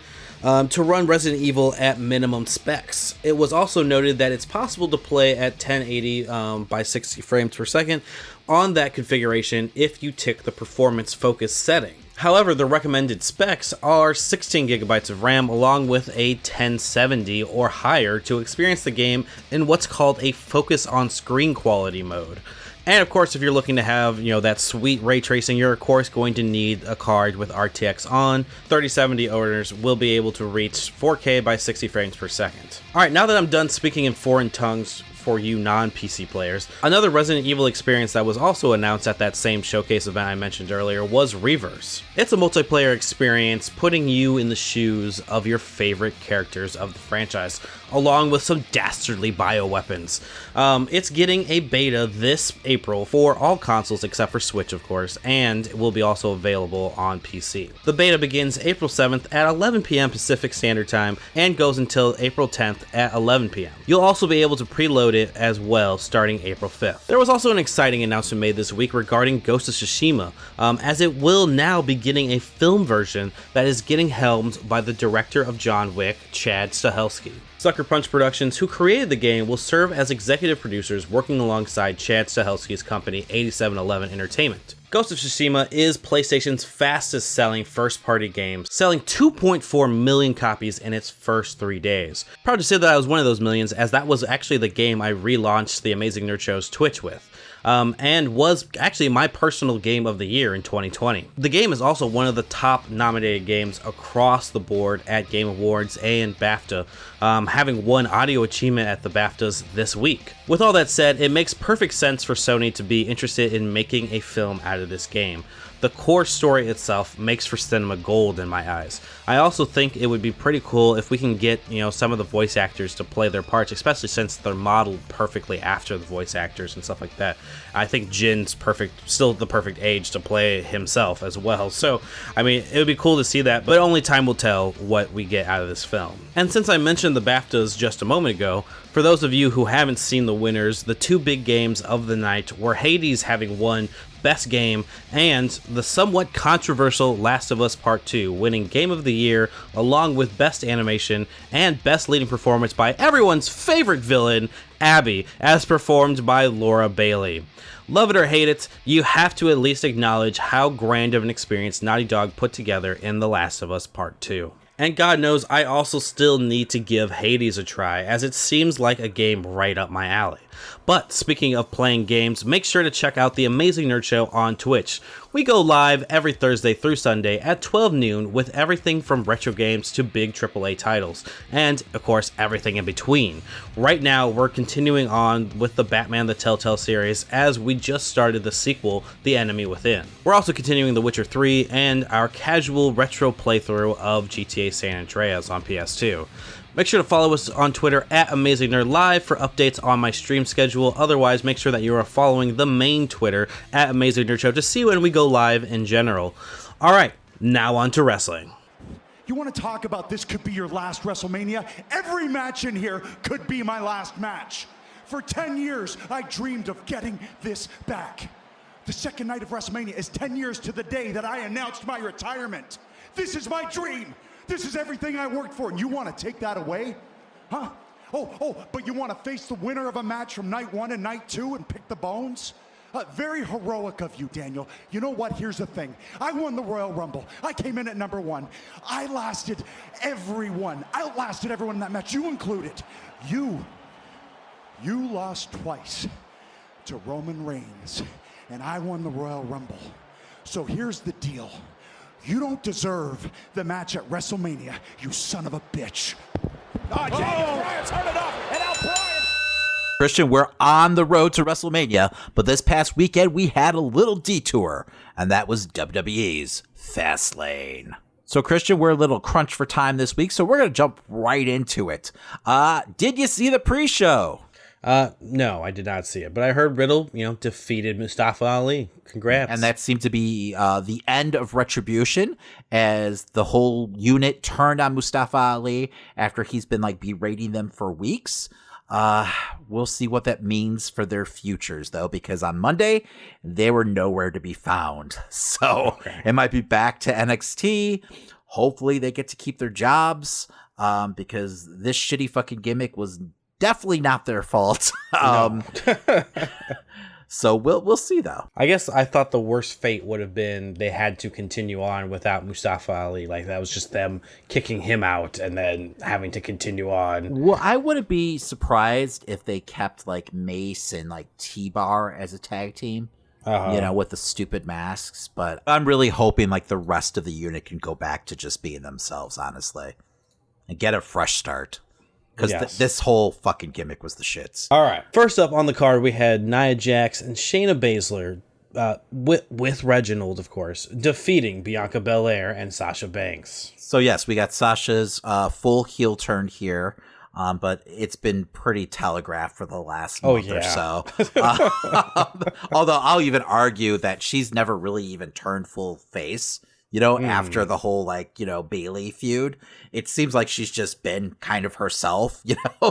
to run Resident Evil at minimum specs. It was also noted that it's possible to play at 1080 by 60 frames per second on that configuration if you tick the performance focus setting. However, the recommended specs are 16GB of RAM along with a 1070 or higher to experience the game in what's called a focus on screen quality mode. And of course, if you're looking to have, that sweet ray tracing, you're of course going to need a card with RTX on. 3070 owners will be able to reach 4K by 60 frames per second. Alright, now that I'm done speaking in foreign tongues for you non-PC players, another Resident Evil experience that was also announced at that same showcase event I mentioned earlier was Reverse. It's a multiplayer experience putting you in the shoes of your favorite characters of the franchise, along with some dastardly bioweapons. It's getting a beta this April for all consoles except for Switch, of course, and it will be also available on PC. The beta begins April 7th at 11 p.m. Pacific Standard Time and goes until April 10th at 11 p.m. You'll also be able to preload it as well starting April 5th. There was also an exciting announcement made this week regarding Ghost of Tsushima, as it will now be getting a film version that is getting helmed by the director of John Wick, Chad Stahelski. Sucker Punch Productions, who created the game, will serve as executive producers working alongside Chad Stahelski's company 8711 Entertainment. Ghost of Tsushima is PlayStation's fastest selling first-party game, selling 2.4 million copies in its first 3 days. Proud to say that I was one of those millions, as that was actually the game I relaunched the Amazing Nerd Show's Twitch with. And was actually my personal game of the year in 2020. The game is also one of the top nominated games across the board at Game Awards and BAFTA, having won audio achievement at the BAFTAs this week. With all that said, it makes perfect sense for Sony to be interested in making a film out of this game. The core story itself makes for cinema gold in my eyes. I also think it would be pretty cool if we can get, some of the voice actors to play their parts, especially since they're modeled perfectly after the voice actors and stuff like that. I think Jin's still the perfect age to play himself as well. So, it would be cool to see that, but only time will tell what we get out of this film. And since I mentioned the BAFTAs just a moment ago, for those of you who haven't seen the winners, the two big games of the night were Hades having won Best Game, and the somewhat controversial Last of Us Part 2 winning Game of the Year along with Best Animation and Best Leading Performance by everyone's favorite villain, Abby, as performed by Laura Bailey. Love it or hate it, you have to at least acknowledge how grand of an experience Naughty Dog put together in The Last of Us Part 2. And God knows I also still need to give Hades a try, as it seems like a game right up my alley. But speaking of playing games, make sure to check out the Amazing Nerd Show on Twitch. We go live every Thursday through Sunday at 12 noon with everything from retro games to big AAA titles, and of course everything in between. Right now we're continuing on with the Batman the Telltale series, as we just started the sequel, The Enemy Within. We're also continuing The Witcher 3 and our casual retro playthrough of GTA San Andreas on PS2. Make sure to follow us on Twitter at AmazingNerdLive for updates on my stream schedule. Otherwise, make sure that you are following the main Twitter at Amazing Nerd Show to see when we go live in general. Alright, now on to wrestling. You want to talk about this could be your last WrestleMania? Every match in here could be my last match. For 10 years, I dreamed of getting this back. The second night of WrestleMania is 10 years to the day that I announced my retirement. This is my dream. This is everything I worked for, and you want to take that away? Huh? But you want to face the winner of a match from night 1 and night 2 and pick the bones? Very heroic of you, Daniel. You know what? Here's the thing. I won the Royal Rumble. I came in at number 1. I outlasted everyone in that match, you included. You lost twice to Roman Reigns, and I won the Royal Rumble. So here's the deal. You don't deserve the match at WrestleMania, you son of a bitch. Daniel Bryan, turn it off, and now Bryan. Christian, we're on the road to WrestleMania, but this past weekend we had a little detour, and that was WWE's Fastlane. So, Christian, we're a little crunched for time this week, so we're going to jump right into it. Did you see the pre-show? No, I did not see it, but I heard Riddle, defeated Mustafa Ali. Congrats. And that seemed to be the end of Retribution, as the whole unit turned on Mustafa Ali after he's been berating them for weeks. We'll see what that means for their futures, though, because on Monday, they were nowhere to be found. So It might be back to NXT. Hopefully they get to keep their jobs, because this shitty fucking gimmick was definitely not their fault. So we'll see, though. I guess I thought the worst fate would have been they had to continue on without Mustafa Ali. That was just them kicking him out and then having to continue on. Well, I wouldn't be surprised if they kept Mace and T-Bar as a tag team, with the stupid masks. But I'm really hoping the rest of the unit can go back to just being themselves, honestly, and get a fresh start. Because this whole fucking gimmick was the shits. All right. First up on the card, we had Nia Jax and Shayna Baszler, with Reginald, of course, defeating Bianca Belair and Sasha Banks. So, yes, we got Sasha's full heel turn here, but it's been pretty telegraphed for the last month or so. Although I'll even argue that she's never really even turned full face. After the whole, Bayley feud, it seems like she's just been kind of herself,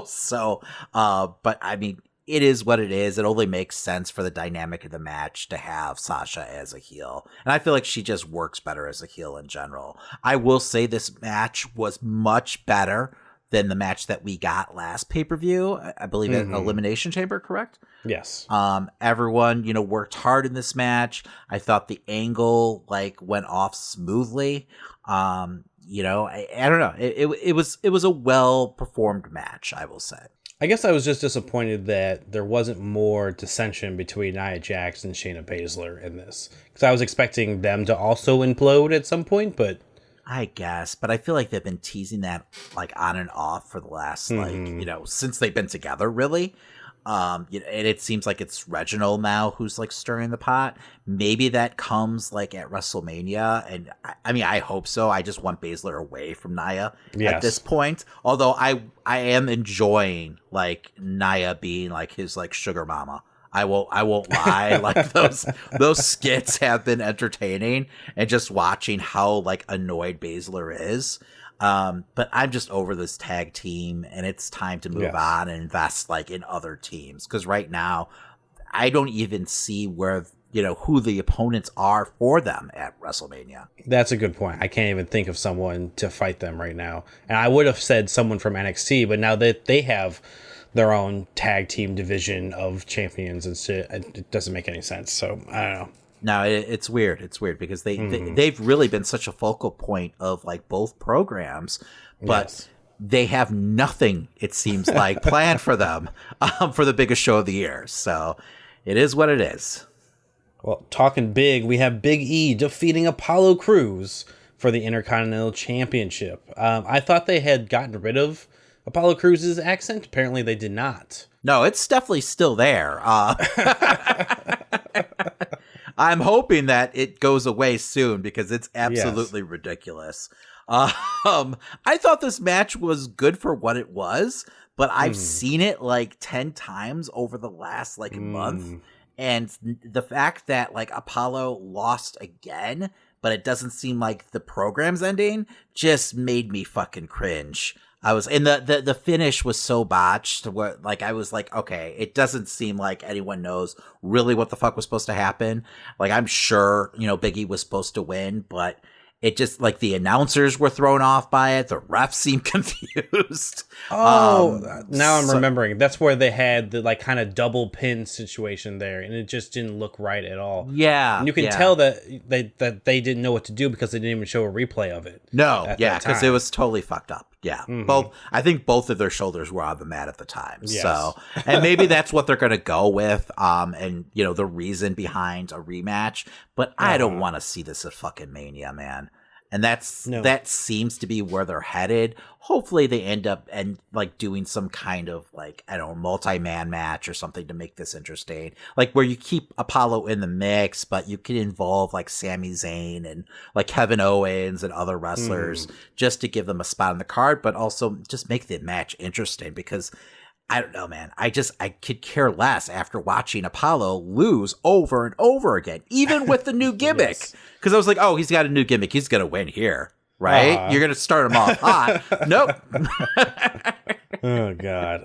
So, but I mean, it is what it is. It only makes sense for the dynamic of the match to have Sasha as a heel. And I feel like she just works better as a heel in general. I will say this match was much better than the match that we got last pay-per-view. I believe at Elimination Chamber, correct? Yes. Everyone, worked hard in this match. I thought the angle went off smoothly. I don't know. It was a well-performed match, I will say. I guess I was just disappointed that there wasn't more dissension between Nia Jax and Shayna Baszler in this, because I was expecting them to also implode at some point, but I guess, but I feel like they've been teasing that on and off for the last since they've been together, really. And it seems like it's Reginald now who's stirring the pot. Maybe that comes at WrestleMania, and I mean I hope so. I just want Baszler away from Nia at this point. Although I am enjoying Nia being his sugar mama. I won't lie. Those skits have been entertaining, and just watching how annoyed Baszler is. But I'm just over this tag team, and it's time to move on and invest in other teams. Because right now, I don't even see where who the opponents are for them at WrestleMania. That's a good point. I can't even think of someone to fight them right now. And I would have said someone from NXT, but now that they have their own tag team division of champions and shit, it doesn't make any sense. So I don't know. No, it's weird. It's weird because they've really been such a focal point of both programs, but they have nothing, it seems planned for them for the biggest show of the year. So it is what it is. Well, talking big, we have Big E defeating Apollo Crews for the Intercontinental Championship. I thought they had gotten rid of Apollo Crews' accent. Apparently they did not. No, it's definitely still there. I'm hoping that it goes away soon because it's absolutely ridiculous. I thought this match was good for what it was, but I've seen it 10 times over the last month. And the fact that Apollo lost again but it doesn't seem like the program's ending, just made me fucking cringe. And the finish was so botched where like I was like, okay, it doesn't seem like anyone knows really what the fuck was supposed to happen. Like I'm sure, Big E was supposed to win, but it just like the announcers were thrown off by it. The refs seemed confused. Now I'm remembering. That's where they had the like kind of double pin situation there, and it just didn't look right at all. Yeah, and you can tell that they didn't know what to do because they didn't even show a replay of it. No, because it was totally fucked up. Yeah, I think both of their shoulders were on the mat at the time. Yes. So, and maybe that's what they're going to go with. And the reason behind a rematch. But I don't want to see this at fucking Mania, man. And that seems to be where they're headed. Hopefully they end up doing some kind of multi-man match or something to make this interesting. Like where you keep Apollo in the mix, but you can involve like Sami Zayn and like Kevin Owens and other wrestlers just to give them a spot on the card, but also just make the match interesting because I don't know, man. I could care less after watching Apollo lose over and over again, even with the new gimmick. Because I was like, oh, he's got a new gimmick. He's going to win here, right? You're going to start him off hot. Nope. Oh, God.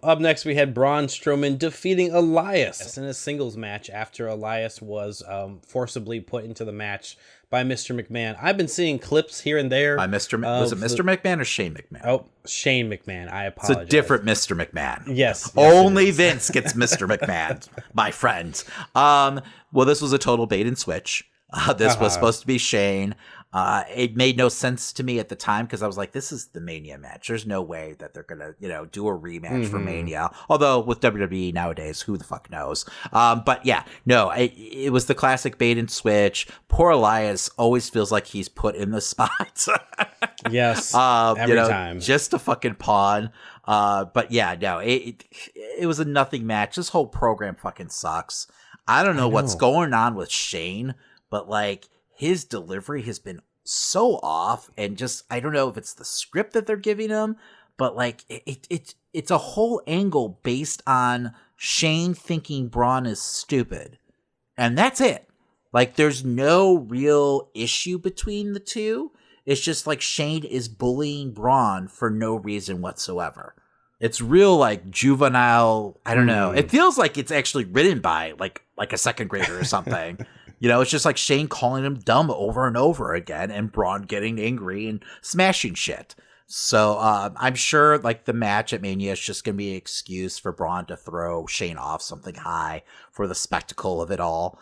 Up next, we had Braun Strowman defeating Elias in a singles match after Elias was forcibly put into the match by Mr. McMahon. I've been seeing clips here and there. By Mr. Was it Mr. McMahon or Shane McMahon? Oh, Shane McMahon. I apologize. It's a different Mr. McMahon. Yes. Only Vince gets Mr. McMahon, my friend. Well, this was a total bait and switch. This was supposed to be Shane. It made no sense to me at the time because I was like, this is the Mania match. There's no way that they're going to, do a rematch for Mania. Although with WWE nowadays, who the fuck knows? But yeah, no, it was the classic bait and switch. Poor Elias always feels like he's put in the spot. Yes. Every time. Just a fucking pawn. But yeah, no, it was a nothing match. This whole program fucking sucks. I don't know what's going on with Shane, but like, his delivery has been so off, and just I don't know if it's the script that they're giving him, but like it's a whole angle based on Shane thinking Braun is stupid, and that's it. Like there's no real issue between the two. It's just like Shane is bullying Braun for no reason whatsoever. It's real like juvenile. I don't know. It feels like it's actually written by like a second grader or something. It's just like Shane calling him dumb over and over again and Braun getting angry and smashing shit. So I'm sure like the match at Mania is just going to be an excuse for Braun to throw Shane off something high for the spectacle of it all.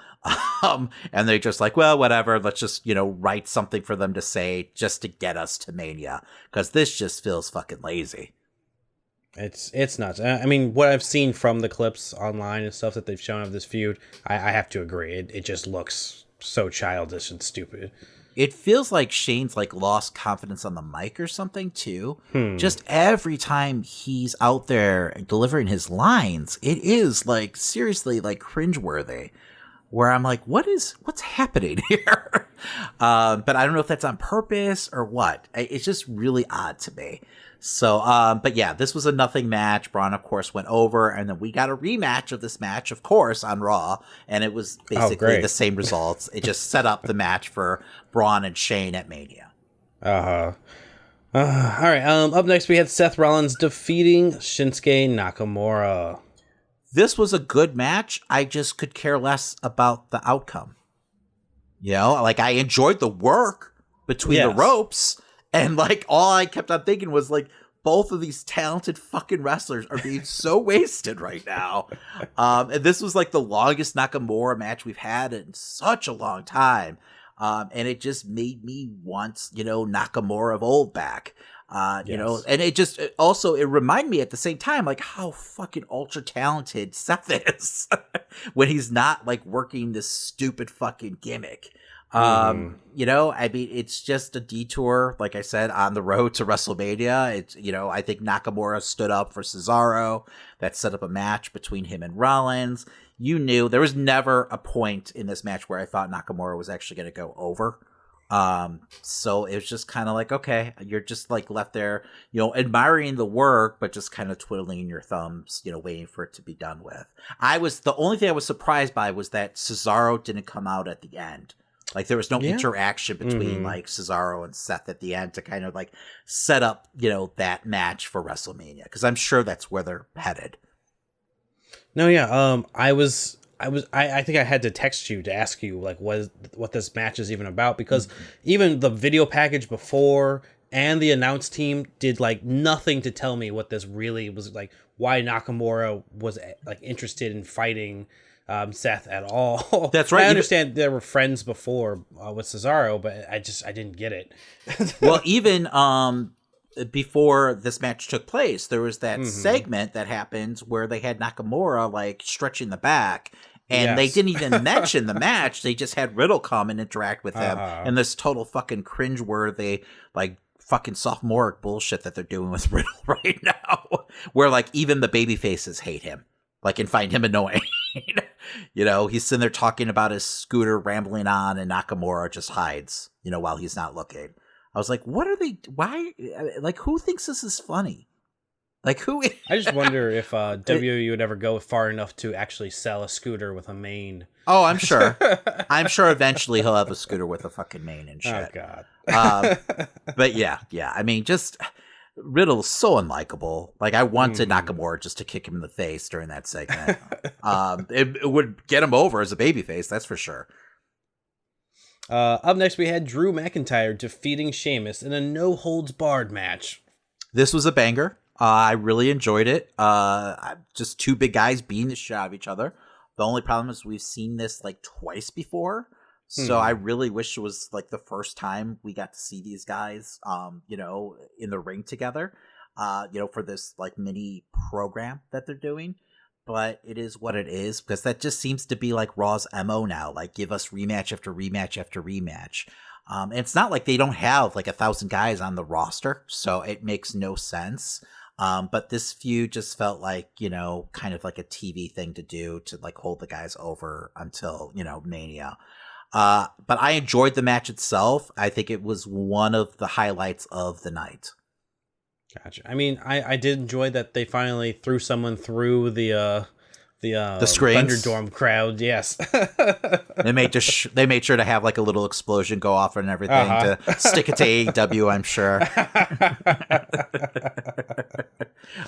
And they're just like, well, whatever. Let's just, write something for them to say just to get us to Mania because this just feels fucking lazy. It's nuts. I mean, what I've seen from the clips online and stuff that they've shown of this feud, I have to agree. It just looks so childish and stupid. It feels like Shane's like lost confidence on the mic or something too. Just every time he's out there delivering his lines, it is like seriously like cringeworthy. Where I'm like, what's happening here? But I don't know if that's on purpose or what. It's just really odd to me. So, but yeah, this was a nothing match. Braun, of course, went over, and then we got a rematch of this match, of course, on Raw, and it was basically the same results. It just set up the match for Braun and Shane at Mania. All right. Up next, we had Seth Rollins defeating Shinsuke Nakamura. This was a good match. I just could care less about the outcome. Like I enjoyed the work between the ropes. And like all I kept on thinking was like both of these talented fucking wrestlers are being so wasted right now. And this was like the longest Nakamura match we've had in such a long time. And it just made me want, Nakamura of old back. And it reminded me at the same time, like how fucking ultra talented Seth is when he's not like working this stupid fucking gimmick. I mean, it's just a detour, like I said, on the road to WrestleMania. It's, I think Nakamura stood up for Cesaro. That set up a match between him and Rollins. You knew there was never a point in this match where I thought Nakamura was actually going to go over. So it was just kind of like, okay, you're just like left there, admiring the work, but just kind of twiddling your thumbs, waiting for it to be done with. The only thing I was surprised by was that Cesaro didn't come out at the end. Like there was no interaction between like Cesaro and Seth at the end to kind of like set up, that match for WrestleMania. Because I'm sure that's where they're headed. No, yeah. I think I had to text you to ask you like what this match is even about, because even the video package before and the announce team did like nothing to tell me what this really was like, why Nakamura was like interested in fighting Seth at all. That's right. I understand they were friends before with Cesaro, but I didn't get it. Well, even before this match took place, there was that segment that happened where they had Nakamura like stretching the back, and they didn't even mention the match. They just had Riddle come and interact with him, and this total fucking cringeworthy like fucking sophomoric bullshit that they're doing with Riddle right now, where like even the baby faces hate him, like, and find him annoying. He's sitting there talking about his scooter rambling on, and Nakamura just hides, while he's not looking. I was like, what are they? Why? Like, who thinks this is funny? Like, who? I just wonder if WWE would ever go far enough to actually sell a scooter with a mane. Oh, I'm sure. I'm sure eventually he'll have a scooter with a fucking mane and shit. Oh, God. But yeah. I mean, just Riddle's so unlikable. Like, I wanted Nakamura just to kick him in the face during that segment. It would get him over as a babyface, that's for sure. Up next, we had Drew McIntyre defeating Sheamus in a no-holds-barred match. This was a banger. I really enjoyed it. Just two big guys beating the shit out of each other. The only problem is we've seen this like twice before. So I really wish it was like the first time we got to see these guys, in the ring together, for this like mini program that they're doing. But it is what it is, because that just seems to be like Raw's MO now. Like, give us rematch after rematch after rematch. And it's not like they don't have like 1,000 guys on the roster, so it makes no sense. But this feud just felt like, kind of like a TV thing to do to like hold the guys over until, Mania. But I enjoyed the match itself. I think it was one of the highlights of the night. Gotcha. I mean, I did enjoy that they finally threw someone through the screens? Thunderdome crowd. Yes. They made sure to have like a little explosion go off and everything to stick it to AEW, I'm sure.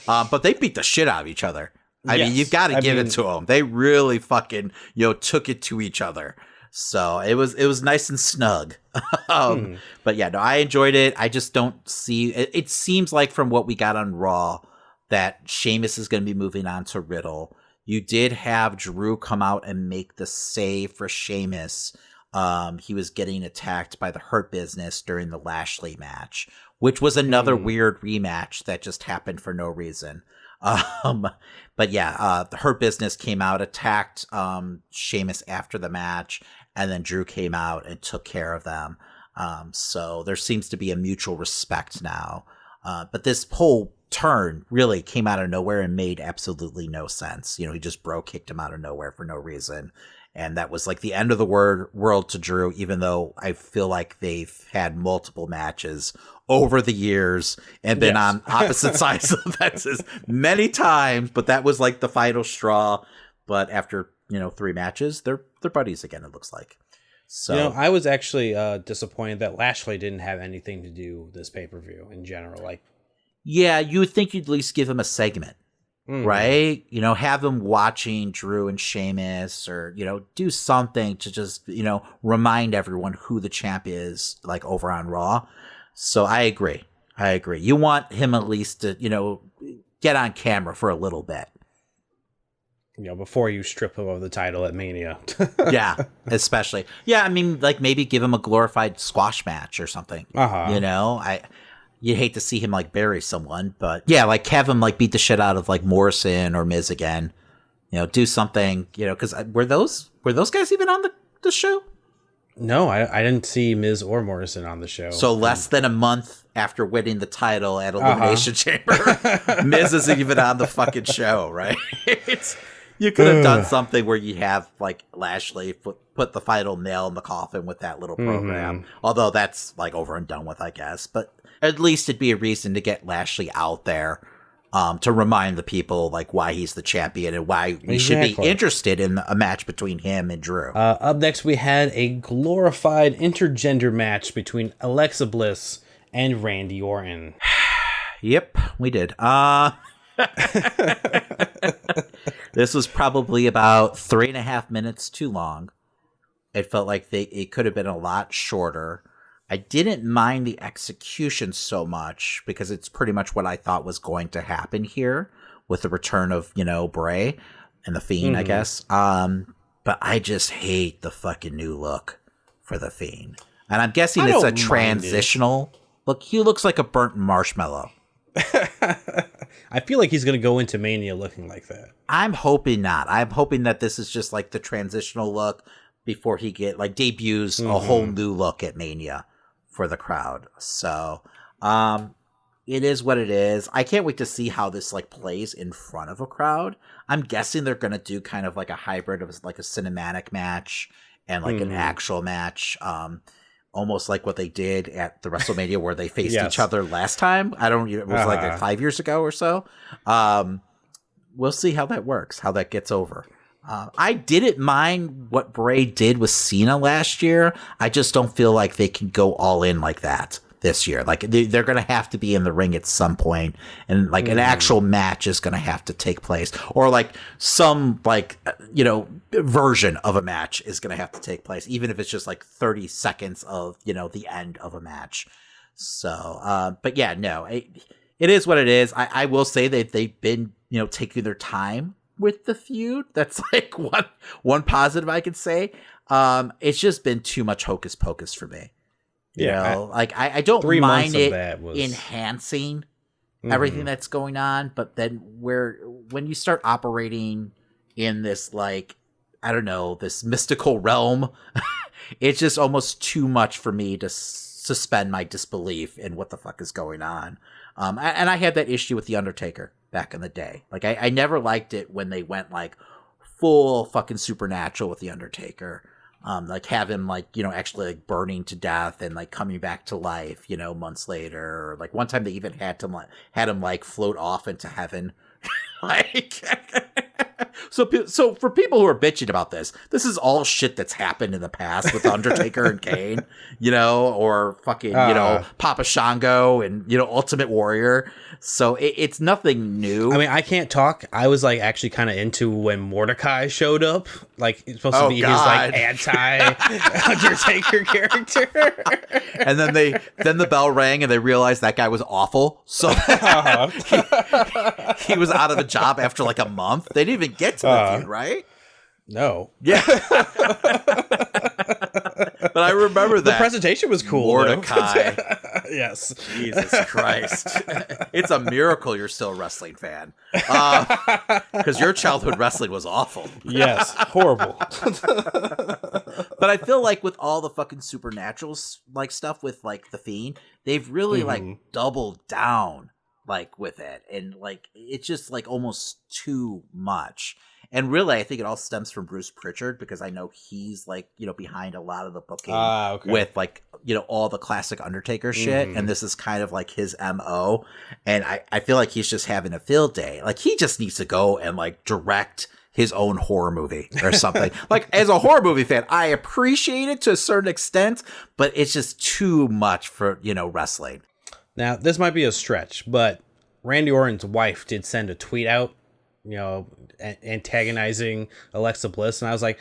But they beat the shit out of each other. I mean, you've got to give it to them. They really fucking, took it to each other. So it was nice and snug. But yeah, no, I enjoyed it. I just don't see it. It seems like from what we got on Raw that Sheamus is going to be moving on to Riddle. You did have Drew come out and make the save for Sheamus. He was getting attacked by the Hurt Business during the Lashley match, which was another weird rematch that just happened for no reason. But yeah, the Hurt Business came out, attacked Sheamus after the match, and then Drew came out and took care of them. So there seems to be a mutual respect now. But this whole turn really came out of nowhere and made absolutely no sense. He just kicked him out of nowhere for no reason. And that was like the end of the world to Drew, even though I feel like they've had multiple matches over the years and been on opposite sides of the fences many times. But that was like the final straw. But after, 3 matches, they're buddies again, it looks like. So I was actually disappointed that Lashley didn't have anything to do with this pay-per-view in general. Like, yeah, you would think you'd at least give him a segment. Right? Have them watching Drew and Sheamus, or, do something to just, remind everyone who the champ is, like, over on Raw. So I agree. You want him at least to, get on camera for a little bit. Before you strip him of the title at Mania. Yeah, especially. Yeah, I mean, like, maybe give him a glorified squash match or something. You'd hate to see him like bury someone, but yeah, like have him like beat the shit out of like Morrison or Miz again. Do something. Because were those guys even on the show? No, I didn't see Miz or Morrison on the show. So less than a month after winning the title at Elimination Chamber, Miz isn't even on the fucking show, right? You could have done something where you have like Lashley put the final nail in the coffin with that little program. Although that's like over and done with, I guess. But at least it'd be a reason to get Lashley out there, to remind the people like why he's the champion and why we should be interested in a match between him and Drew. Up next, we had a glorified intergender match between Alexa Bliss and Randy Orton. Yep, we did. This was probably about 3.5 minutes too long. It felt like it could have been a lot shorter. I didn't mind the execution so much because it's pretty much what I thought was going to happen here with the return of, Bray and the Fiend, I guess. But I just hate the fucking new look for the Fiend. And I'm guessing it's a transitional look. He looks like a burnt marshmallow. I feel like he's going to go into Mania looking like that. I'm hoping not. I'm hoping that this is just like the transitional look before he debuts a whole new look at Mania for the crowd. So, it is what it is. I can't wait to see how this plays in front of a crowd. I'm guessing they're going to do kind of like a hybrid of like a cinematic match and like an actual match. Almost like what they did at the WrestleMania where they faced each other last time. It was like 5 years ago or so. We'll see how that works, how that gets over. I didn't mind what Bray did with Cena last year. I just don't feel like they can go all in like that this year. Like they're going to have to be in the ring at some point, and like an actual match is going to have to take place, or like some version of a match is going to have to take place, even if it's just like 30 seconds of the end of a match. So, but yeah, no, it is what it is. I will say that they've been taking their time with the feud. That's like one positive I could say. It's just been too much hocus pocus for me. I don't mind it enhancing everything that's going on, but then when you start operating in this this mystical realm, it's just almost too much for me to suspend my disbelief in what the fuck is going on. And I had that issue with The Undertaker back in the day. Like I never liked it when they went like full fucking supernatural with The Undertaker. Have him actually burning to death and coming back to life, months later. Or one time they even had him float off into heaven. So for people who are bitching about this is all shit that's happened in the past with Undertaker and Kane, or fucking, Papa Shango and, Ultimate Warrior. So it's nothing new. I mean, I can't talk. I was actually kind of into when Mordecai showed up. It's supposed to be his anti-Undertaker character. And then the bell rang and they realized that guy was awful. So he was out of a job after a month. They didn't even get to the feud, right? No. Yeah. But I remember that. The presentation was cool. Mordecai. Yes. Jesus Christ. It's a miracle you're still a wrestling fan. Because your childhood wrestling was awful. Yes. Horrible. But I feel like with all the fucking supernatural stuff with the Fiend, they've really doubled down with it. And it's just almost too much. And really, I think it all stems from Bruce Pritchard, because I know he's behind a lot of the booking with all the classic Undertaker shit. And this is kind of his MO. And I feel like he's just having a field day. He just needs to go and direct his own horror movie or something. As a horror movie fan, I appreciate it to a certain extent, but it's just too much for, wrestling. Now, this might be a stretch, but Randy Orton's wife did send a tweet out, antagonizing Alexa Bliss, and I was like,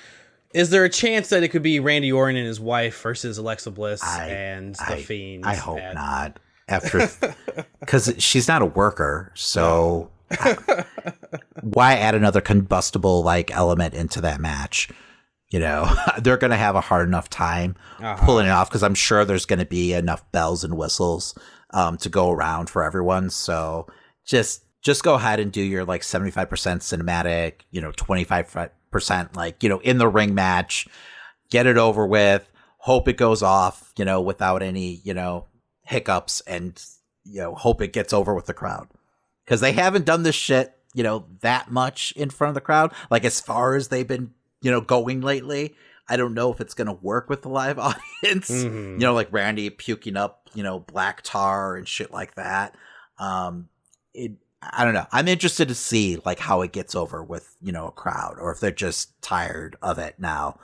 is there a chance that it could be Randy Orton and his wife versus Alexa Bliss and the Fiend? I hope not. Because she's not a worker, so why add another combustible element into that match? They're going to have a hard enough time pulling it off, because I'm sure there's going to be enough bells and whistles to go around for everyone. So just go ahead and do your 75% cinematic, 25% in the ring match, get it over with, hope it goes off, without any, hiccups, and, hope it gets over with the crowd. Because they haven't done this shit, that much in front of the crowd. As far as they've been, going lately, I don't know if it's going to work with the live audience, Randy puking up, black tar and shit like that. I don't know. I'm interested to see like how it gets over with, a crowd, or if they're just tired of it now,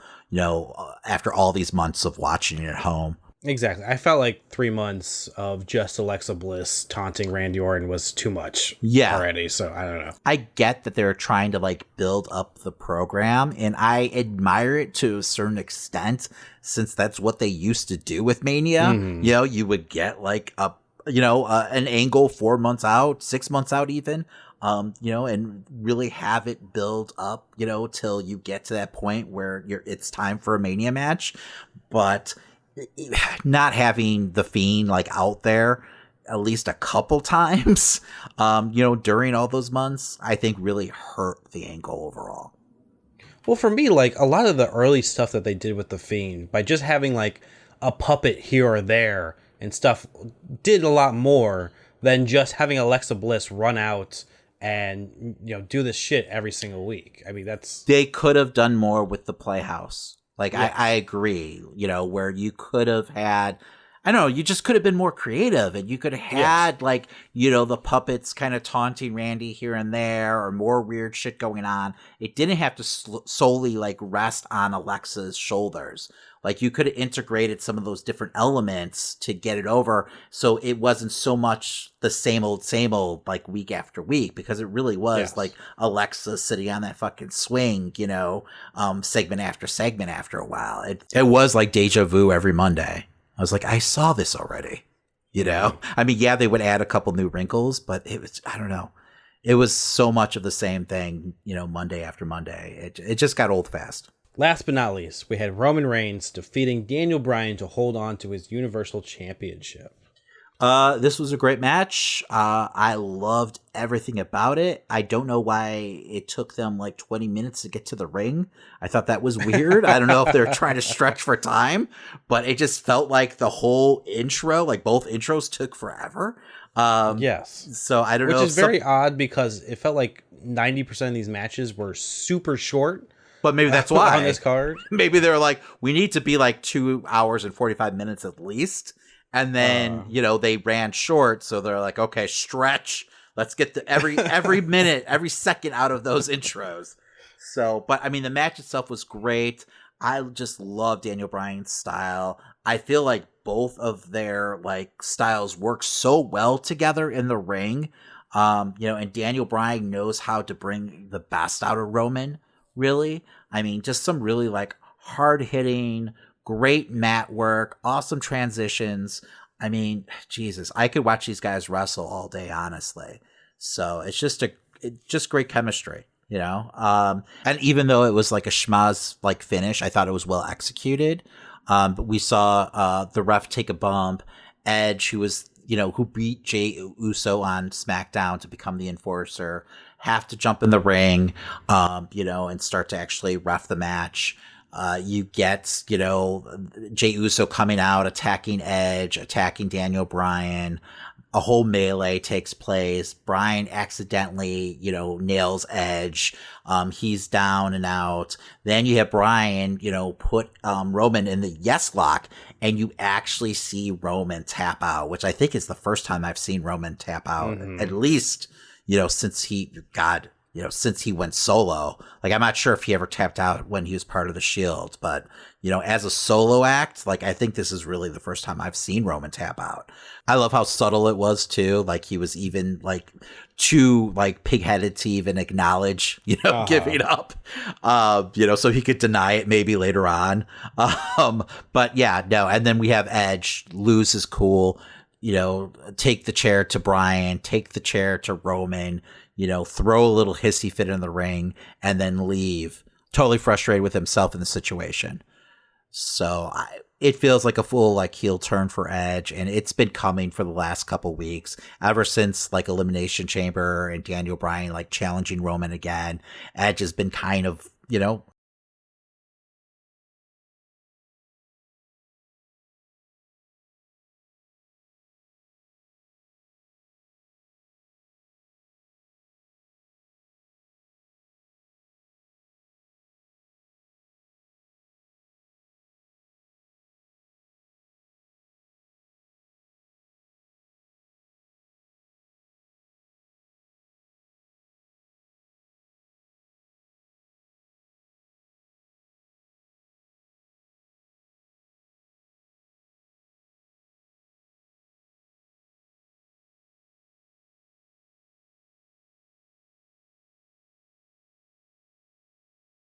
after all these months of watching it at home. Exactly. I felt like 3 months of just Alexa Bliss taunting Randy Orton was too much already. So I don't know. I get that they're trying to like build up the program, and I admire it to a certain extent, since that's what they used to do with Mania. You would get like an angle 4 months out, 6 months out even, and really have it build up, till you get to that point where it's time for a Mania match. But not having the Fiend like out there at least a couple times, during all those months, I think really hurt the angle overall. Well, for me, like a lot of the early stuff that they did with the Fiend, by just having like a puppet here or there and stuff, did a lot more than just having Alexa Bliss run out and do this shit every single week. I mean, they could have done more with the Playhouse. Like, yes. I agree, where you could have had, I don't know, you just could have been more creative, and you could have had, the puppets kind of taunting Randy here and there, or more weird shit going on. It didn't have to solely, rest on Alexa's shoulders. Like, you could have integrated some of those different elements to get it over, so it wasn't so much the same old, week after week, because it really was, Alexa sitting on that fucking swing, segment after segment after a while. It was like deja vu every Monday. I was like, I saw this already, I mean, yeah, they would add a couple new wrinkles, but it was, I don't know. It was so much of the same thing, Monday after Monday. It just got old fast. Last but not least, we had Roman Reigns defeating Daniel Bryan to hold on to his Universal Championship. This was a great match. I loved everything about it. I don't know why it took them 20 minutes to get to the ring. I thought that was weird. I don't know if they're trying to stretch for time, but it just felt like the whole intro, both intros, took forever. Yes. So I don't know. Which is very odd, because it felt like 90% of these matches were super short. But maybe that's why on this card. Maybe they're like, we need to be 2 hours and 45 minutes at least. And then, they ran short. So they're like, okay, stretch. Let's get every minute, every second out of those intros. So, but I mean, the match itself was great. I just love Daniel Bryan's style. I feel like both of their styles work so well together in the ring. And Daniel Bryan knows how to bring the best out of Roman. Really, I mean, just some really hard hitting, great mat work, awesome transitions. I mean, Jesus, I could watch these guys wrestle all day, honestly. So it's just great chemistry, And even though it was a schmaz finish, I thought it was well executed. But we saw the ref take a bump. Edge, who beat Jey Uso on SmackDown to become the enforcer, have to jump in the ring, and start to actually ref the match. You get, Jey Uso coming out, attacking Edge, attacking Daniel Bryan. A whole melee takes place. Bryan accidentally, nails Edge. He's down and out. Then you have Bryan, put Roman in the yes lock, and you actually see Roman tap out, which I think is the first time I've seen Roman tap out, at least, since since he went solo. I'm not sure if he ever tapped out when he was part of the Shield, but, as a solo act, I think this is really the first time I've seen Roman tap out. I love how subtle it was too. He was even too pig-headed to even acknowledge, giving up, so he could deny it maybe later on. But yeah, no. And then we have Edge lose his cool, take the chair to Bryan, take the chair to Roman, throw a little hissy fit in the ring, and then leave, totally frustrated with himself in the situation. So it feels like a full heel turn for Edge, and it's been coming for the last couple weeks, ever since Elimination Chamber and Daniel Bryan challenging Roman again. Edge has been kind of